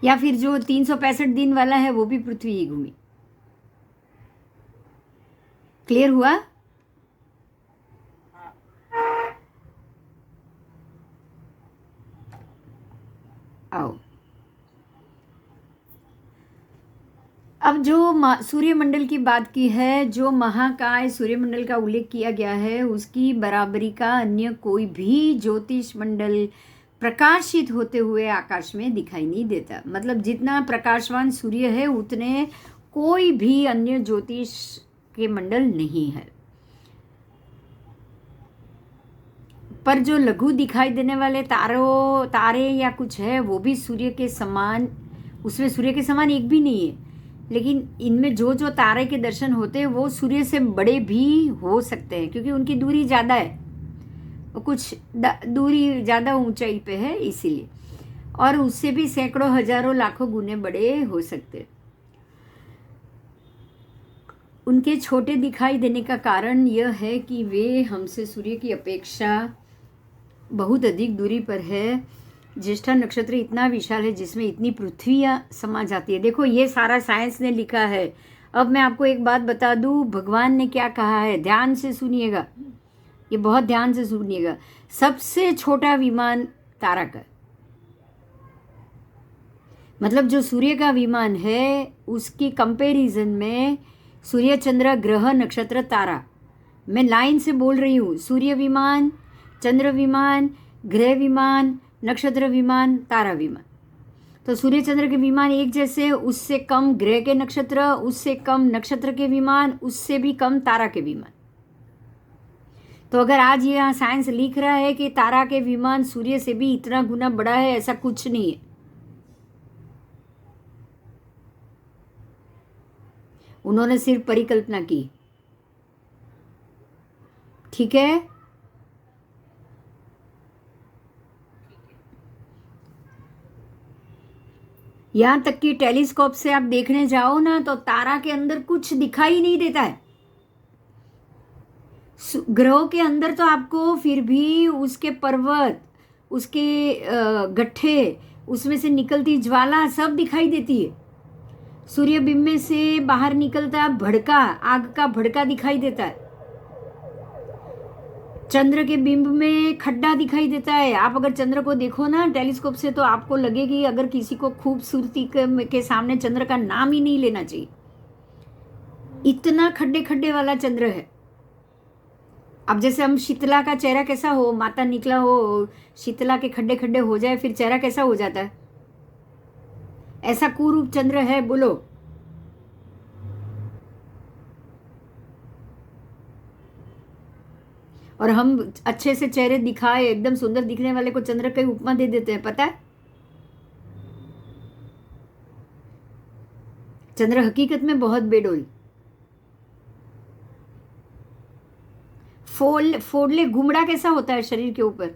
या फिर जो 365 दिन वाला है वो भी पृथ्वी ही घूमी। क्लियर हुआ? आओ, अब जो सूर्यमंडल की बात की है, जो महाकाय सूर्यमंडल का उल्लेख किया गया है, उसकी बराबरी का अन्य कोई भी ज्योतिष मंडल प्रकाशित होते हुए आकाश में दिखाई नहीं देता। मतलब जितना प्रकाशवान सूर्य है उतने कोई भी अन्य ज्योतिष के मंडल नहीं है। पर जो लघु दिखाई देने वाले तारे या कुछ है वो भी सूर्य के समान, उसमें सूर्य के समान एक भी नहीं है, लेकिन इनमें जो जो तारे के दर्शन होते हैं वो सूर्य से बड़े भी हो सकते हैं, क्योंकि उनकी दूरी ज़्यादा है, कुछ दूरी ज़्यादा ऊंचाई पे है इसीलिए, और उससे भी सैकड़ों हजारों लाखों गुने बड़े हो सकते हैं। उनके छोटे दिखाई देने का कारण यह है कि वे हमसे सूर्य की अपेक्षा बहुत अधिक दूरी पर है। ज्येष्ठा नक्षत्र इतना विशाल है जिसमें इतनी पृथ्वियाँ समा जाती है। देखो ये सारा साइंस ने लिखा है। अब मैं आपको एक बात बता दूँ, भगवान ने क्या कहा है, ध्यान से सुनिएगा, ये बहुत ध्यान से सुनिएगा। सबसे छोटा विमान तारा का, मतलब जो सूर्य का विमान है उसकी कंपैरिजन में सूर्य, चंद्र, ग्रह, नक्षत्र, तारा, मैं लाइन से बोल रही हूँ, सूर्य विमान, चंद्र विमान, ग्रह विमान, नक्षत्र विमान, तारा विमान। तो सूर्य चंद्र के विमान एक जैसे, उससे कम ग्रह के नक्षत्र, उससे कम नक्षत्र के विमान, उससे भी कम तारा के विमान। तो अगर आज ये यहाँ साइंस लिख रहा है कि तारा के विमान सूर्य से भी इतना गुना बड़ा है, ऐसा कुछ नहीं है। उन्होंने सिर्फ परिकल्पना की, ठीक है। यहां तक कि टेलीस्कोप से आप देखने जाओ ना तो तारा के अंदर कुछ दिखाई नहीं देता है। ग्रहों के अंदर तो आपको फिर भी उसके पर्वत, उसके गड्ढे, उसमें से निकलती ज्वाला सब दिखाई देती है। सूर्य बिंब में से बाहर निकलता भड़का, आग का भड़का दिखाई देता है। चंद्र के बिंब में खड्डा दिखाई देता है। आप अगर चंद्र को देखो ना टेलीस्कोप से तो आपको लगेगी, अगर किसी को खूबसूरती के सामने चंद्र का नाम ही नहीं लेना चाहिए, इतना खड्डे खड्डे वाला चंद्र है। अब जैसे हम शीतला का चेहरा कैसा हो, माता निकला हो, शीतला के खड्डे खड्डे हो जाए फिर चेहरा कैसा हो जाता है, ऐसा कुरूप चंद्र है। बोलो, और हम अच्छे से चेहरे दिखाए एकदम सुंदर दिखने वाले को चंद्र की उपमा दे देते हैं, पता है। चंद्र हकीकत में बहुत बेडोल, फोड़ले घुमड़ा कैसा होता है शरीर के ऊपर,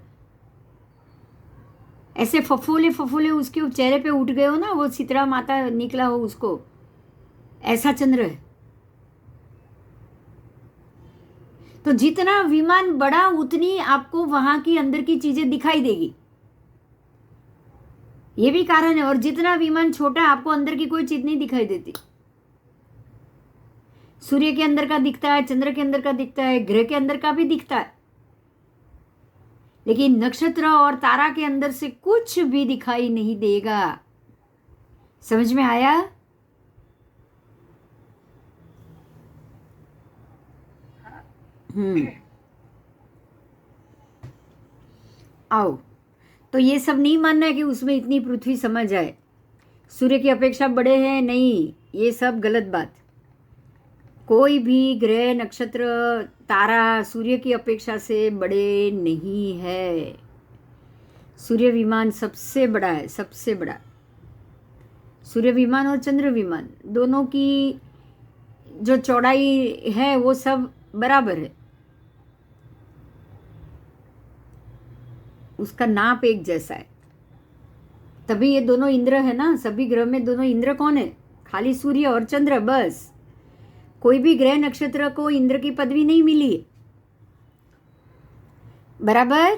ऐसे फफोले फफोले उसके चेहरे पे उठ गए हो ना, वो शीतला माता निकला हो उसको, ऐसा चंद्र है। तो जितना विमान बड़ा उतनी आपको वहां की अंदर की चीजें दिखाई देगी, ये भी कारण है। और जितना विमान छोटा आपको अंदर की कोई चीज नहीं दिखाई देती। सूर्य के अंदर का दिखता है, चंद्र के अंदर का दिखता है, ग्रह के अंदर का भी दिखता है, लेकिन नक्षत्र और तारा के अंदर से कुछ भी दिखाई नहीं देगा। समझ में आया? आओ, तो ये सब नहीं मानना है कि उसमें इतनी पृथ्वी समा जाए, सूर्य की अपेक्षा बड़े हैं, नहीं, ये सब गलत बात। कोई भी ग्रह, नक्षत्र, तारा सूर्य की अपेक्षा से बड़े नहीं है। सूर्य विमान सबसे बड़ा है, सबसे बड़ा। सूर्य विमान और चंद्र विमान दोनों की जो चौड़ाई है वो सब बराबर है, उसका नाप एक जैसा है। तभी ये दोनों इंद्र है ना, सभी ग्रह में दोनों इंद्र कौन है? खाली सूर्य और चंद्र, बस। कोई भी ग्रह नक्षत्र को इंद्र की पदवी नहीं मिली है, बराबर।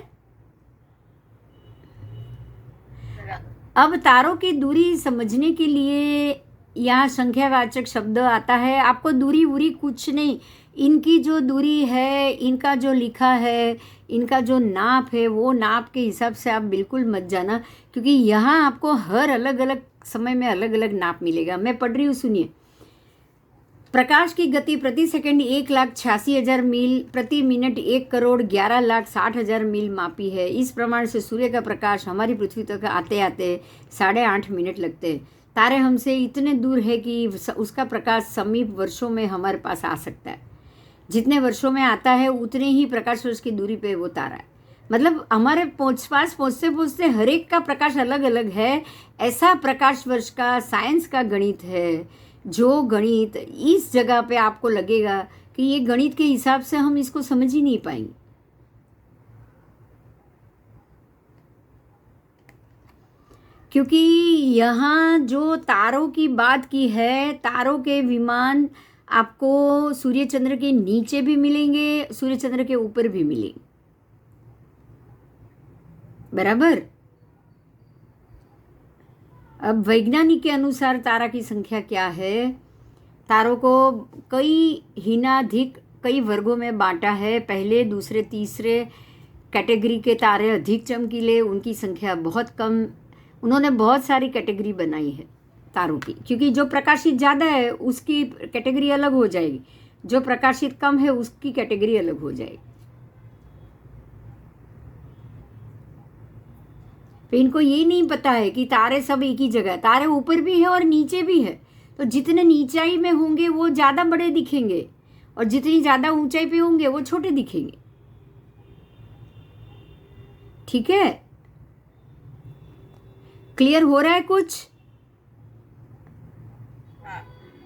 बराबर। अब तारों की दूरी समझने के लिए यहाँ संख्यावाचक शब्द आता है। आपको दूरी वूरी कुछ नहीं, इनकी जो दूरी है, इनका जो लिखा है, इनका जो नाप है, वो नाप के हिसाब से आप बिल्कुल मत जाना, क्योंकि यहाँ आपको हर अलग अलग समय में अलग अलग नाप मिलेगा। मैं पढ़ रही हूँ, सुनिए। प्रकाश की गति प्रति सेकंड 1,86,000 मील, प्रति मिनट 1,11,60,000 मील मापी है। इस प्रमाण से सूर्य का प्रकाश हमारी पृथ्वी तक आते आते 8.5 मिनट लगते हैं। तारे हमसे इतने दूर है कि उसका प्रकाश समीप वर्षों में हमारे पास आ सकता है। जितने वर्षों में आता है उतने ही प्रकाश वर्ष की दूरी पे वो तारा है। मतलब हमारे पास पहुँचते पहुँचते हर एक का प्रकाश अलग अलग है। ऐसा प्रकाश वर्ष का साइंस का गणित है, जो गणित इस जगह पे आपको लगेगा कि ये गणित के हिसाब से हम इसको समझ ही नहीं पाएंगे। क्योंकि यहाँ जो तारों की बात की है, तारों के विमान आपको सूर्य चंद्र के नीचे भी मिलेंगे, सूर्य चंद्र के ऊपर भी मिलेंगे, बराबर। अब वैज्ञानिक के अनुसार तारा की संख्या क्या है? तारों को कई वर्गों में बांटा है। पहले, दूसरे, तीसरे कैटेगरी के तारे अधिक चमकीले, उनकी संख्या बहुत कम। उन्होंने बहुत सारी कैटेगरी बनाई है तारों की, क्योंकि जो प्रकाशित ज़्यादा है उसकी कैटेगरी अलग हो जाएगी, जो प्रकाशित कम है उसकी कैटेगरी अलग हो जाएगी। तो इनको ये नहीं पता है कि तारे सब एक ही जगह, तारे ऊपर भी है और नीचे भी है। तो जितने नीचाई में होंगे वो ज़्यादा बड़े दिखेंगे, और जितनी ज़्यादा ऊंचाई पे होंगे वो छोटे दिखेंगे। ठीक है, क्लियर हो रहा है कुछ?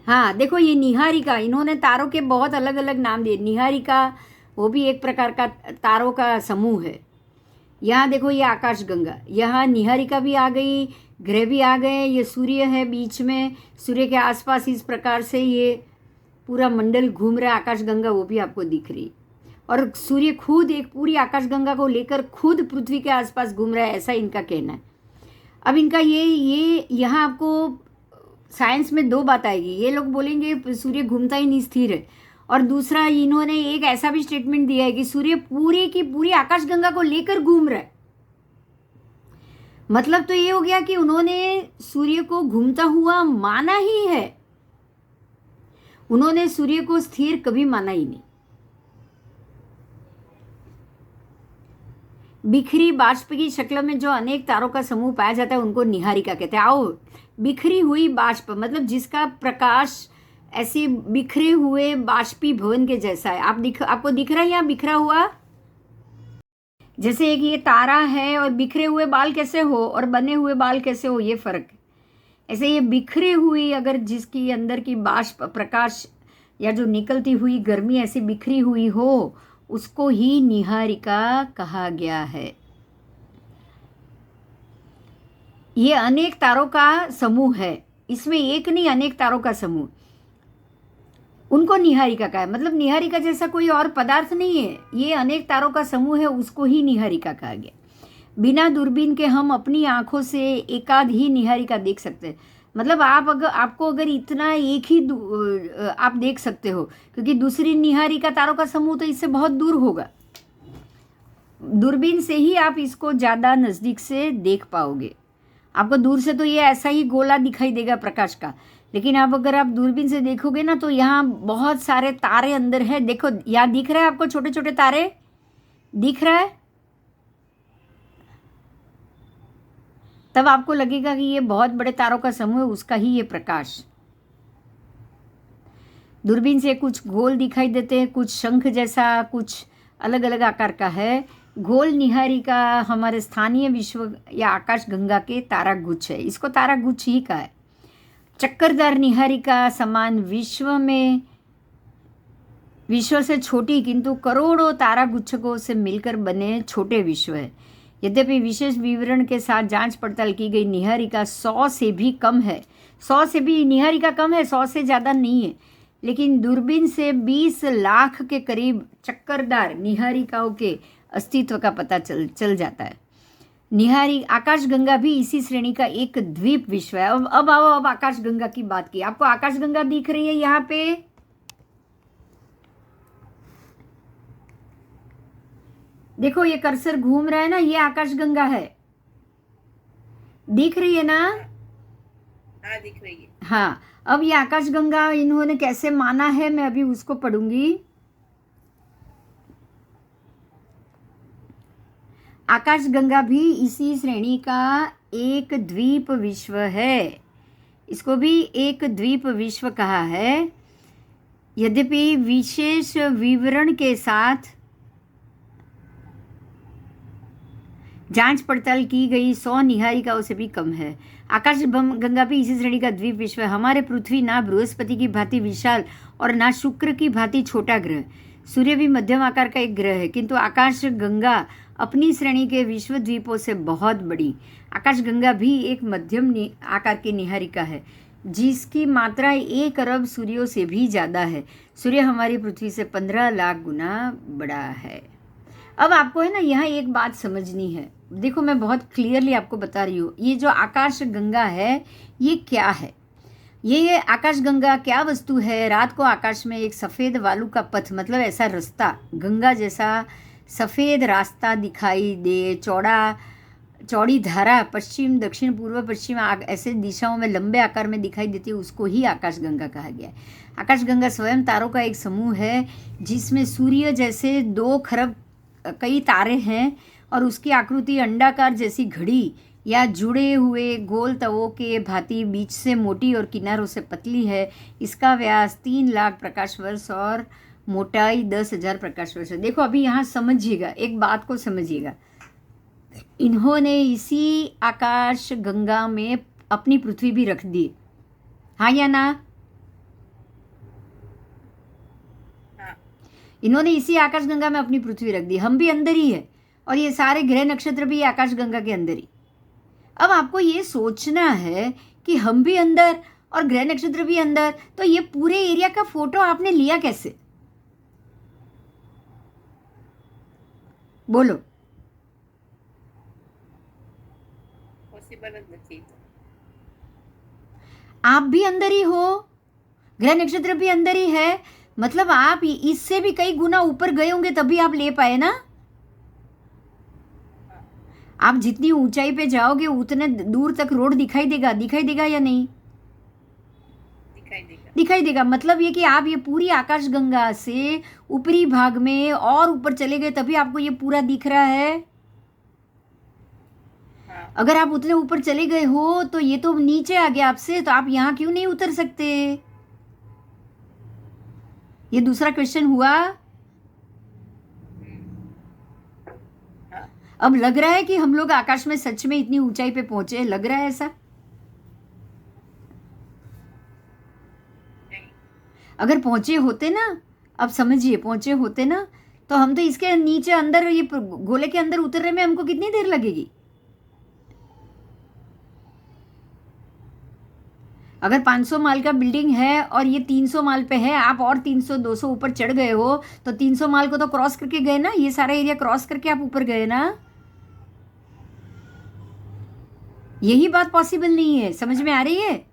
हाँ, देखो ये निहारिका, इन्होंने तारों के बहुत अलग अलग नाम दिए। निहारिका वो भी एक प्रकार का तारों का समूह है। यहाँ देखो ये आकाशगंगा, यहाँ निहारिका भी आ गई, ग्रह भी आ गए, ये सूर्य है बीच में, सूर्य के आसपास इस प्रकार से ये पूरा मंडल घूम रहा है। आकाशगंगा वो भी आपको दिख रही, और सूर्य खुद एक पूरी आकाशगंगा को लेकर खुद पृथ्वी के आसपास घूम रहा है, ऐसा इनका कहना है। अब इनका ये यहाँ आपको साइंस में दो बात आएगी। ये लोग बोलेंगे सूर्य घूमता ही नहीं, स्थिर है, और दूसरा इन्होंने एक ऐसा भी स्टेटमेंट दिया है कि सूर्य पूरी की पूरी आकाशगंगा को लेकर घूम रहा है। मतलब तो ये हो गया कि उन्होंने सूर्य को घूमता हुआ माना ही है, उन्होंने सूर्य को स्थिर कभी माना ही नहीं। बिखरी बाष्प की शक्ल में जो अनेक तारों का समूह पाया जाता है उनको निहारिका कहते हैं। आओ, बिखरी हुई बाष्प मतलब जिसका प्रकाश ऐसे बिखरे हुए बाष्पी भवन के जैसा है। आपको दिख रहा है यहाँ बिखरा हुआ, जैसे एक ये तारा है और बिखरे हुए बाल कैसे हो और बने हुए बाल कैसे हो, ये फर्क है। ऐसे ये बिखरे हुई, अगर जिसकी अंदर की बाष्प प्रकाश या जो निकलती हुई गर्मी ऐसी बिखरी हुई हो, उसको ही निहारिका कहा गया है। ये अनेक तारों का समूह है, इसमें एक नहीं अनेक तारों का समूह, उनको निहारिका कहा है। मतलब निहारिका जैसा कोई और पदार्थ नहीं है, ये अनेक तारों का समूह है, उसको ही निहारिका कहा गया। बिना दूरबीन के हम अपनी आंखों से एकाध ही निहारिका देख सकते हैं। मतलब आपको अगर इतना एक ही आप देख सकते हो, क्योंकि दूसरी निहारिका तारों का समूह तो इससे बहुत दूर होगा। दूरबीन से ही आप इसको ज़्यादा नज़दीक से देख पाओगे। आपको दूर से तो ये ऐसा ही गोला दिखाई देगा प्रकाश का, लेकिन अगर आप दूरबीन से देखोगे ना तो यहाँ बहुत सारे तारे अंदर है। देखो यहाँ दिख रहा है आपको, छोटे छोटे तारे दिख रहा है, तब आपको लगेगा कि ये बहुत बड़े तारों का समूह है, उसका ही ये प्रकाश। दूरबीन से कुछ गोल दिखाई देते हैं, कुछ शंख जैसा, कुछ अलग अलग आकार का है। गोल निहारिका हमारे स्थानीय विश्व या आकाश गंगा के तारागुच्छ है, इसको तारागुच्छ ही कहा है। चक्करदार निहारिका समान विश्व से छोटी किंतु करोड़ों तारागुच्छकों से मिलकर बने छोटे विश्व है। यद्यपि विशेष विवरण के साथ जांच पड़ताल की गई निहारिका 100 से भी कम है। 100 से भी निहारिका कम है, 100 से ज़्यादा नहीं है। लेकिन दूरबीन से 20 लाख के करीब चक्करदार निहारिकाओं के अस्तित्व का पता चल जाता है। निहारी आकाशगंगा भी इसी श्रेणी का एक द्वीप विश्व है। अब आओ, अब आकाशगंगा की बात की। आपको आकाशगंगा दिख रही है यहाँ पे? देखो ये कर्सर घूम रहा है ना, ये आकाशगंगा है, दिख रही है ना? हाँ दिख रही है। हाँ, अब ये आकाशगंगा इन्होंने कैसे माना है मैं अभी उसको पढ़ूंगी। आकाशगंगा भी इसी श्रेणी का एक द्वीप विश्व है, इसको भी एक द्वीप विश्व कहा है। यद्यपि विशेष विवरण के साथ जांच पड़ताल की गई 100 निहारिकाओं से भी कम है। आकाश गंगा भी इसी श्रेणी का द्वीप विश्व है। हमारे पृथ्वी ना बृहस्पति की भांति विशाल और ना शुक्र की भांति छोटा ग्रह, सूर्य भी मध्यम आकार का एक ग्रह है, किंतु आकाश गंगा अपनी श्रेणी के विश्व द्वीपों से बहुत बड़ी। आकाश गंगा भी एक मध्यम आकार की निहारिका है जिसकी मात्रा 1 अरब सूर्यों से भी ज़्यादा है। सूर्य हमारी पृथ्वी से 15 लाख गुना बड़ा है। अब आपको है ना यहाँ एक बात समझनी है। देखो मैं बहुत क्लियरली आपको बता रही हूँ, ये जो आकाश गंगा है ये क्या है। ये आकाश गंगा क्या वस्तु है? रात को आकाश में एक सफ़ेद वालू का पथ, मतलब ऐसा रास्ता, गंगा जैसा सफ़ेद रास्ता दिखाई दे, चौड़ी धारा पश्चिम दक्षिण पूर्व पश्चिम ऐसे दिशाओं में लंबे आकार में दिखाई देती है, उसको ही आकाश गंगा कहा गया है। आकाश गंगा स्वयं तारों का एक समूह है जिसमें सूर्य जैसे 2 खरब कई तारे हैं और उसकी आकृति अंडाकार जैसी घड़ी या जुड़े हुए गोल तवों के भांति बीच से मोटी और किनारों से पतली है। इसका व्यास 3 लाख प्रकाश वर्ष और मोटाई 10,000 प्रकाश वर्ष है। देखो अभी यहाँ समझिएगा, एक बात को समझिएगा। इन्होंने इसी आकाश गंगा में अपनी पृथ्वी भी रख दी, हाँ या ना? इन्होंने इसी आकाश गंगा में अपनी पृथ्वी रख दी। हम भी अंदर ही है और ये सारे ग्रह नक्षत्र भी आकाश गंगा के अंदर ही। अब आपको ये सोचना है कि हम भी अंदर और ग्रह नक्षत्र भी अंदर, तो ये पूरे एरिया का फोटो आपने लिया कैसे? बोलो। पॉसिबल नहीं। आप भी अंदर ही हो, ग्रह नक्षत्र भी अंदर ही है, मतलब आप इससे भी कई गुना ऊपर गए होंगे तभी आप ले पाए ना। आप जितनी ऊंचाई पे जाओगे उतने दूर तक रोड दिखाई देगा या नहीं? दिखाई देगा। मतलब ये कि आप ये पूरी आकाश गंगा से ऊपरी भाग में और ऊपर चले गए तभी आपको ये पूरा दिख रहा है। अगर आप उतने ऊपर चले गए हो तो ये तो नीचे आ गया आपसे, तो आप यहाँ क्यों नहीं उतर सकते? ये दूसरा क्वेश्चन हुआ। अब लग रहा है कि हम लोग आकाश में सच में इतनी ऊंचाई पे पहुंचे, लग रहा है ऐसा? अगर पहुंचे होते ना, अब समझिए, पहुंचे होते ना तो हम तो इसके नीचे अंदर ये गोले के अंदर उतरने में हमको कितनी देर लगेगी? अगर 500 माल का बिल्डिंग है और ये 300 माल पे है, आप और 300-200 ऊपर चढ़ गए हो तो 300 माल को तो क्रॉस करके गए ना, ये सारा एरिया क्रॉस करके आप ऊपर गए ना। यही बात पॉसिबल नहीं है। समझ में आ रही है?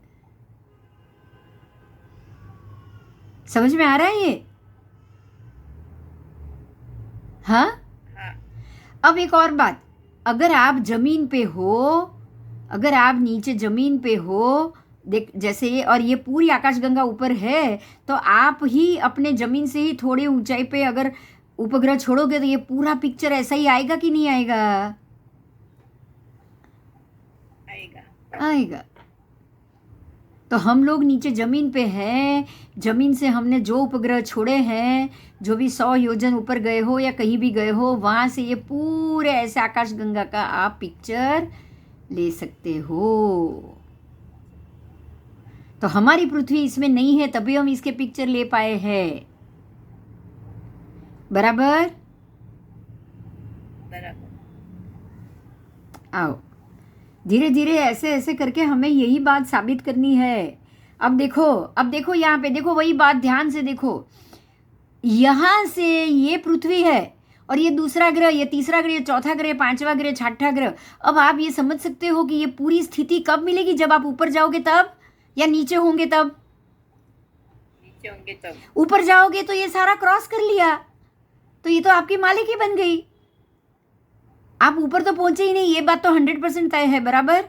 समझ में आ रहा है ये? हाँ। अब एक और बात, अगर आप जमीन पे हो, अगर आप नीचे जमीन पे हो, देख जैसे, और ये पूरी आकाशगंगा ऊपर है, तो आप ही अपने जमीन से ही थोड़ी ऊंचाई पे अगर उपग्रह छोड़ोगे तो ये पूरा पिक्चर ऐसा ही आएगा कि नहीं आएगा? आएगा। तो हम लोग नीचे जमीन पे हैं, जमीन से हमने जो उपग्रह छोड़े हैं, जो भी 100 योजन ऊपर गए हो या कहीं भी गए हो, वहां से ये पूरे ऐसे आकाशगंगा का आप पिक्चर ले सकते हो। तो हमारी पृथ्वी इसमें नहीं है तभी हम इसके पिक्चर ले पाए हैं। बराबर? आओ, धीरे धीरे ऐसे ऐसे करके हमें यही बात साबित करनी है। अब देखो यहाँ पे देखो, वही बात ध्यान से देखो, यहाँ से ये पृथ्वी है और ये दूसरा ग्रह, ये तीसरा ग्रह, ये चौथा ग्रह, पांचवा ग्रह, छठा ग्रह। अब आप ये समझ सकते हो कि ये पूरी स्थिति कब मिलेगी, जब आप ऊपर जाओगे तब, या नीचे होंगे तब? नीचे होंगे तब। ऊपर जाओगे तो ये सारा क्रॉस कर लिया, तो ये तो आपकी मालिक ही बन गई। आप ऊपर तो पहुंचे ही नहीं, ये बात तो 100% तय है, बराबर?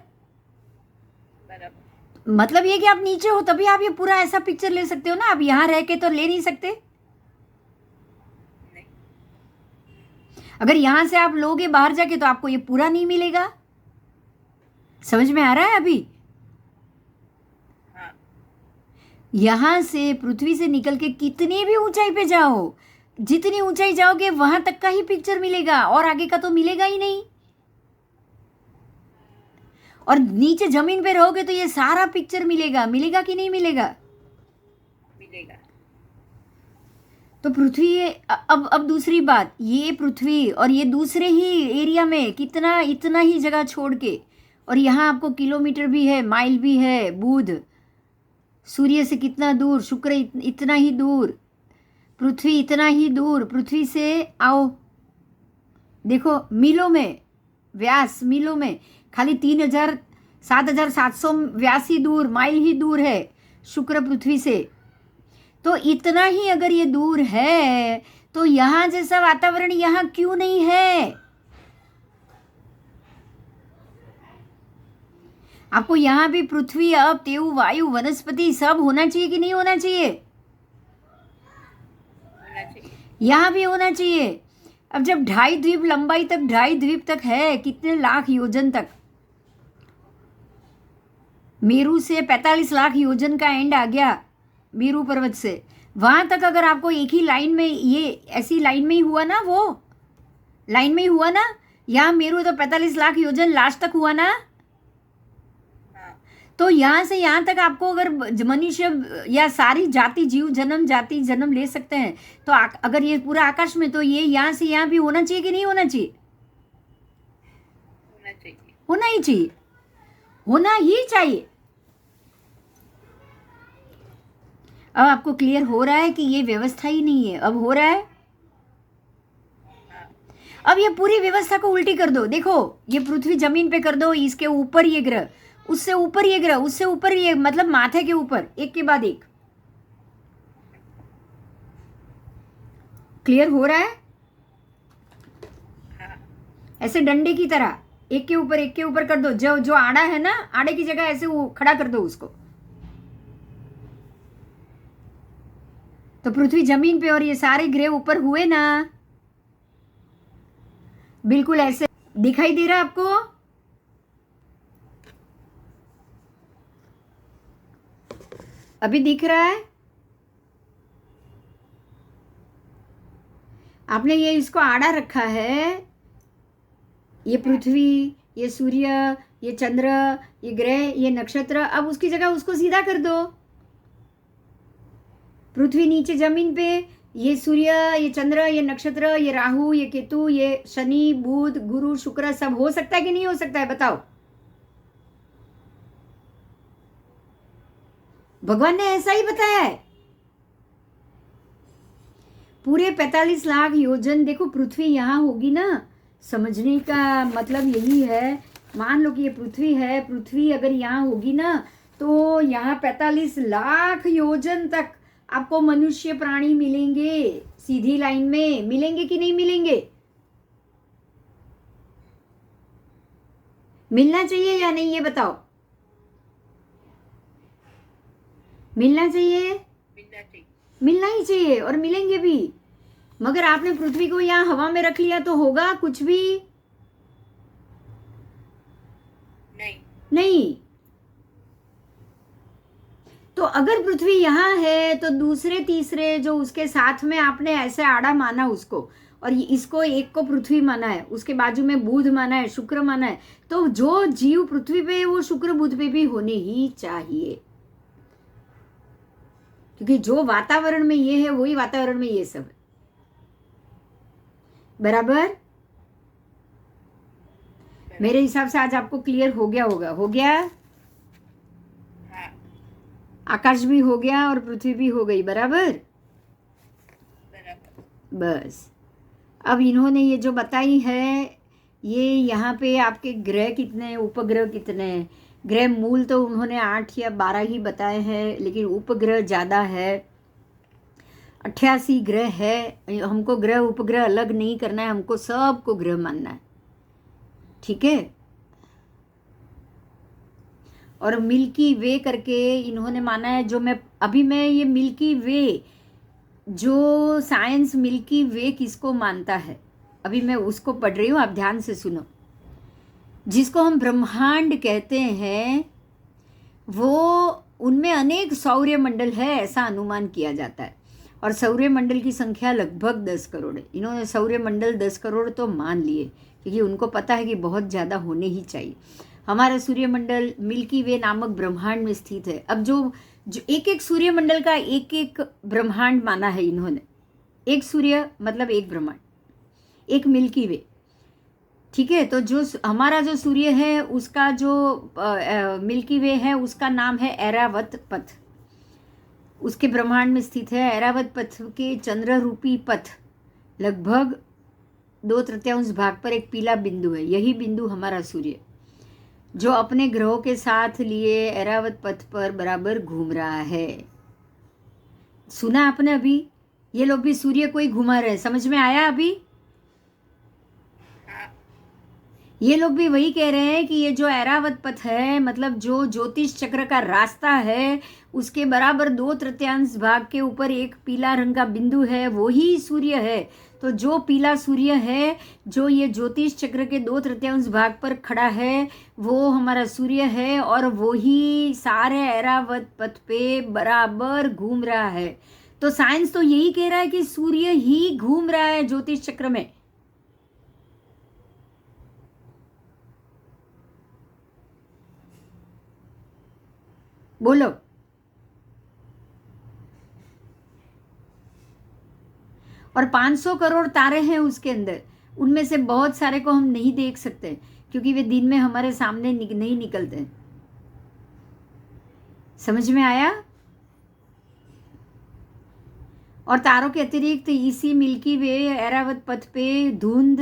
बराबर। मतलब ये कि आप नीचे हो तभी आप ये पूरा ऐसा पिक्चर ले सकते हो ना, आप यहाँ रह के तो ले नहीं सकते। नहीं। अगर यहां से आप लोगे बाहर जाके तो आपको ये पूरा नहीं मिलेगा। समझ में आ रहा है अभी? हाँ। यहां से पृथ्वी से निकल के कितनी भी ऊंचाई पे जाओ, जितनी ऊंचाई जाओगे वहां तक का ही पिक्चर मिलेगा, और आगे का तो मिलेगा ही नहीं। और नीचे जमीन पे रहोगे तो ये सारा पिक्चर मिलेगा, मिलेगा कि नहीं मिलेगा? मिलेगा। तो पृथ्वी अब दूसरी बात, ये पृथ्वी और ये दूसरे ही एरिया में कितना, इतना ही जगह छोड़ के, और यहाँ आपको किलोमीटर भी है, माइल भी है, बुध सूर्य से कितना दूर, शुक्र इतना ही दूर, पृथ्वी इतना ही दूर। पृथ्वी से आओ देखो मीलों में, व्यास मीलों में, खाली 7,700 व्यास ही दूर, माइल ही दूर है शुक्र पृथ्वी से। तो इतना ही अगर ये दूर है तो यहाँ जैसा वातावरण यहाँ क्यों नहीं है? आपको यहाँ भी पृथ्वी, अब तेऊ, वायु, वनस्पति सब होना चाहिए कि नहीं होना चाहिए? होना चाहिए। यहाँ भी होना चाहिए। अब जब 2.5 द्वीप लंबाई तक, 2.5 द्वीप तक है, कितने लाख योजन तक, मेरू से 45 लाख योजन का एंड आ गया, मेरू पर्वत से वहां तक। अगर आपको एक ही लाइन में, ये ऐसी लाइन में ही हुआ ना, वो लाइन में ही हुआ ना, यहाँ मेरू तो 45 लाख योजन लास्ट तक हुआ ना। हाँ। तो यहाँ से यहाँ तक आपको अगर मनुष्य या सारी जाति, जीव जन्म, जाति जन्म ले सकते हैं, तो अगर ये पूरा आकाश में, तो ये यहाँ से यहाँ भी होना चाहिए कि नहीं होना चाहिए? होना चाहिए। होना ही चाहिए, होना ही चाहिए। अब आपको क्लियर हो रहा है कि ये व्यवस्था ही नहीं है, अब हो रहा है। हाँ। अब ये पूरी व्यवस्था को उल्टी कर दो, देखो ये पृथ्वी जमीन पे कर दो, इसके ऊपर ये ग्रह, उससे ऊपर ये ग्रह, उससे ऊपर ये, मतलब माथे के ऊपर एक के बाद एक। क्लियर हो रहा है? हाँ। ऐसे डंडे की तरह एक के ऊपर कर दो, जो जो आड़ा है ना, आड़े की जगह ऐसे वो खड़ा कर दो उसको। तो पृथ्वी जमीन पे और ये सारे ग्रह ऊपर हुए ना, बिल्कुल ऐसे दिखाई दे रहा है आपको? अभी दिख रहा है? आपने ये इसको आड़ा रखा है, ये पृथ्वी, ये सूर्य, ये चंद्र, ये ग्रह, ये नक्षत्र। अब उसकी जगह उसको सीधा कर दो। पृथ्वी नीचे जमीन पे, ये सूर्य, ये चंद्र, ये नक्षत्र, ये राहु, ये केतु, ये शनि, बुध, गुरु, शुक्र, सब हो सकता है कि नहीं हो सकता है? बताओ। भगवान ने ऐसा ही बताया है। पूरे 45 लाख योजन, देखो पृथ्वी यहाँ होगी ना, समझने का मतलब यही है। मान लो कि ये पृथ्वी है, पृथ्वी अगर यहाँ होगी ना, तो यहाँ 45 लाख योजन तक आपको मनुष्य प्राणी मिलेंगे, सीधी लाइन में मिलेंगे कि नहीं मिलेंगे? मिलना चाहिए या नहीं, ये बताओ। मिलना चाहिए? मिलना चाहिए। मिलना ही चाहिए, और मिलेंगे भी। मगर आपने पृथ्वी को यहाँ हवा में रख लिया तो होगा कुछ भी नहीं। नहीं। तो अगर पृथ्वी यहाँ है तो दूसरे तीसरे जो उसके साथ में आपने ऐसे आड़ा माना उसको, और इसको एक को पृथ्वी माना है, उसके बाजू में बुध माना है, शुक्र माना है, तो जो जीव पृथ्वी पे है वो शुक्र बुध पे भी होने ही चाहिए, क्योंकि जो वातावरण में ये है वही वातावरण में ये सब है। बराबर? मेरे हिसाब से आज आपको क्लियर हो गया होगा। हो गया? हाँ। आकाश भी हो गया और पृथ्वी भी हो गई, बराबर। बराबर। बस अब इन्होंने ये जो बताई है, ये यहाँ पे आपके ग्रह कितने, उपग्रह कितने। ग्रह मूल तो उन्होंने 8 या 12 ही बताए हैं, लेकिन उपग्रह ज़्यादा है, 88 ग्रह है। हमको ग्रह उपग्रह अलग नहीं करना है, हमको सबको ग्रह मानना है, ठीक है। और मिल्की वे करके इन्होंने माना है, जो मैं ये मिल्की वे, जो साइंस मिल्की वे किसको मानता है, अभी मैं उसको पढ़ रही हूँ, आप ध्यान से सुनो। जिसको हम ब्रह्मांड कहते हैं, वो उनमें अनेक सौर्य मंडल है, ऐसा अनुमान किया जाता है। और सौर्य मंडल की संख्या लगभग 10 करोड़ है। इन्होंने सौर्य मंडल 10 करोड़ तो मान लिए, क्योंकि उनको पता है कि बहुत ज़्यादा होने ही चाहिए। हमारा सूर्यमंडल मिल्की वे नामक ब्रह्मांड में स्थित है। अब जो एक एक सूर्यमंडल का एक एक ब्रह्मांड माना है इन्होंने। एक सूर्य मतलब एक ब्रह्मांड, एक मिल्की वे, ठीक है। तो जो हमारा जो सूर्य है, उसका जो मिल्की वे है, उसका नाम है ऐरावत पथ। उसके ब्रह्मांड में स्थित है। ऐरावत पथ के चंद्र रूपी पथ लगभग 2/3 भाग पर एक पीला बिंदु है। यही बिंदु हमारा सूर्य, जो अपने ग्रहों के साथ लिए ऐरावत पथ पर बराबर घूम रहा है। सुना आपने अभी? ये लोग भी सूर्य को ही घुमा रहे हैं, समझ में आया अभी? हाँ। ये लोग भी वही कह रहे हैं कि ये जो ऐरावत पथ है, मतलब जो ज्योतिष चक्र का रास्ता है, उसके बराबर 2/3 भाग के ऊपर एक पीला रंग का बिंदु है, वो ही सूर्य है। तो जो पीला सूर्य है, जो ये ज्योतिष चक्र के 2/3 भाग पर खड़ा है, वो हमारा सूर्य है, और वो ही सारे ऐरावत पथ पे बराबर घूम रहा है। तो साइंस तो यही कह रहा है कि सूर्य ही घूम रहा है ज्योतिष चक्र में। बोलो। और 500 करोड़ तारे हैं उसके अंदर। उनमें से बहुत सारे को हम नहीं देख सकते, क्योंकि वे दिन में हमारे सामने नहीं निकलते। समझ में आया? और तारों के अतिरिक्त इसी मिल्की वे ऐरावत पथ पे धुंध,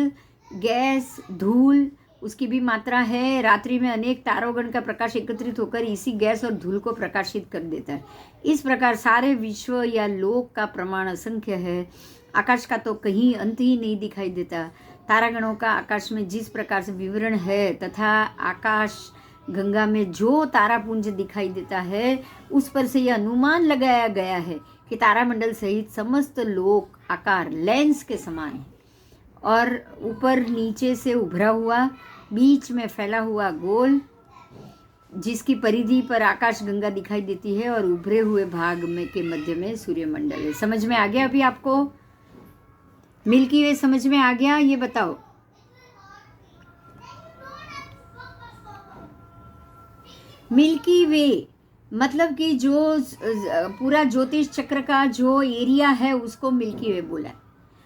गैस, धूल, उसकी भी मात्रा है। रात्रि में अनेक तारोगण का प्रकाश एकत्रित होकर इसी गैस और धूल को प्रकाशित कर देता है। इस प्रकार सारे विश्व या लोक का प्रमाण असंख्य है। आकाश का तो कहीं अंत ही नहीं दिखाई देता। तारागणों का आकाश में जिस प्रकार से विवरण है, तथा आकाश गंगा में जो तारापुंज दिखाई देता है, उस पर से यह अनुमान लगाया गया है कि तारामंडल सहित समस्त लोक आकार लेंस के समान है, और ऊपर नीचे से उभरा हुआ, बीच में फैला हुआ गोल, जिसकी परिधि पर आकाश गंगा दिखाई देती है, और उभरे हुए भाग में के मध्य में सूर्यमंडल है। समझ में आ गया अभी आपको? मिल्की वे समझ में आ गया? ये बताओ। मिल्की वे मतलब कि जो पूरा ज्योतिष चक्र का जो एरिया है, उसको मिल्की वे बोला है।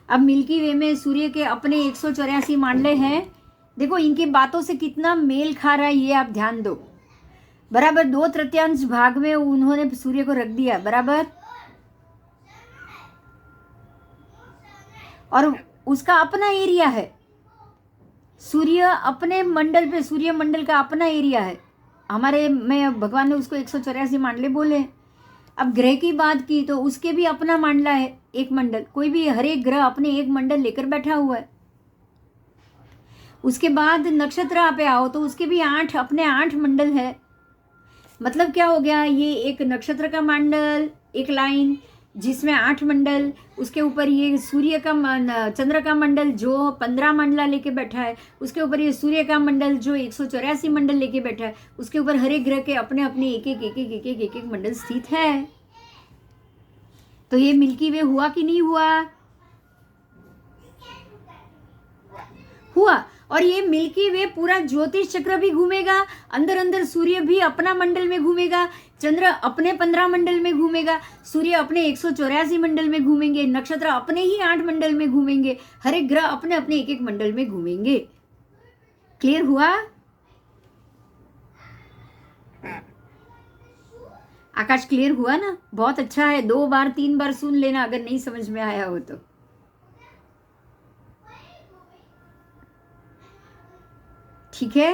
अब मिल्की वे में सूर्य के अपने 184 मांडले हैं। देखो इनकी बातों से कितना मेल खा रहा है, ये आप ध्यान दो। बराबर 2/3 भाग में उन्होंने सूर्य को रख दिया, बराबर। और उसका अपना एरिया है। सूर्य अपने मंडल पे, सूर्य मंडल का अपना एरिया है। हमारे में भगवान ने उसको 184 मांडले बोले। अब ग्रह की बात की तो उसके भी अपना मांडला है, एक मंडल। कोई भी हर एक ग्रह अपने एक मंडल लेकर बैठा हुआ है। उसके बाद नक्षत्र पे आओ तो उसके भी अपने 8 मंडल है। मतलब क्या हो गया? ये एक नक्षत्र का मंडल, एक लाइन जिसमें 8 मंडल, उसके ऊपर ये सूर्य का चंद्र का मंडल जो 15 मंडला लेके बैठा है, उसके ऊपर ये सूर्य का मंडल जो 184 मंडल लेके बैठा है, उसके ऊपर हर एक ग्रह के अपने अपने एक एक मंडल स्थित है। तो ये मिल्की वे हुआ कि नहीं हुआ? हुआ। और ये मिल्की वे पूरा ज्योतिष चक्र भी घूमेगा, अंदर अंदर सूर्य भी अपना मंडल में घूमेगा, चंद्र अपने 15 मंडल में घूमेगा, सूर्य अपने 184 मंडल में घूमेंगे, नक्षत्र अपने ही 8 मंडल में घूमेंगे, हर एक ग्रह अपने अपने एक मंडल में घूमेंगे। क्लियर हुआ? आकाश क्लियर हुआ ना? बहुत अच्छा है, 2 बार 3 बार सुन लेना अगर नहीं समझ में आया हो तो। ठीक है?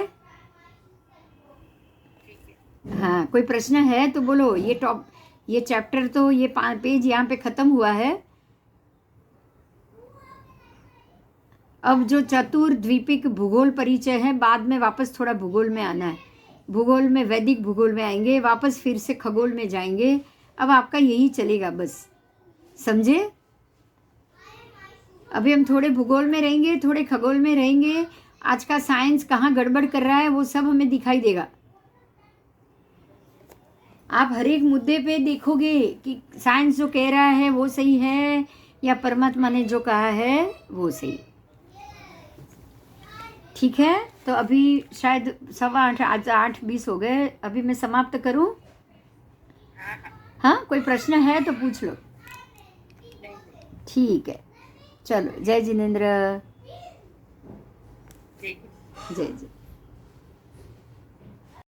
ठीक है। हाँ, कोई प्रश्न है तो बोलो। ये चैप्टर तो ये पेज यहाँ पे खत्म हुआ है। अब जो चतुर्द्वीपिक भूगोल परिचय है, बाद में वापस थोड़ा भूगोल में आना है। भूगोल में वैदिक भूगोल में आएंगे, वापस फिर से खगोल में जाएंगे। अब आपका यही चलेगा बस, समझे? अभी हम थोड़े भूगोल में रहेंगे, थोड़े खगोल में रहेंगे। आज का साइंस कहाँ गड़बड़ कर रहा है वो सब हमें दिखाई देगा। आप हर एक मुद्दे पे देखोगे कि साइंस जो कह रहा है वो सही है या परमात्मा ने जो कहा है वो सही। ठीक है, तो अभी शायद 7:15, आज 8:20 हो गए। अभी मैं समाप्त करूं? हाँ हाँ। हाँ, कोई प्रश्न है तो पूछ लो। नहीं नहीं। ठीक है, चलो, जय जिनेन्द्र। ठीक है। जय जय।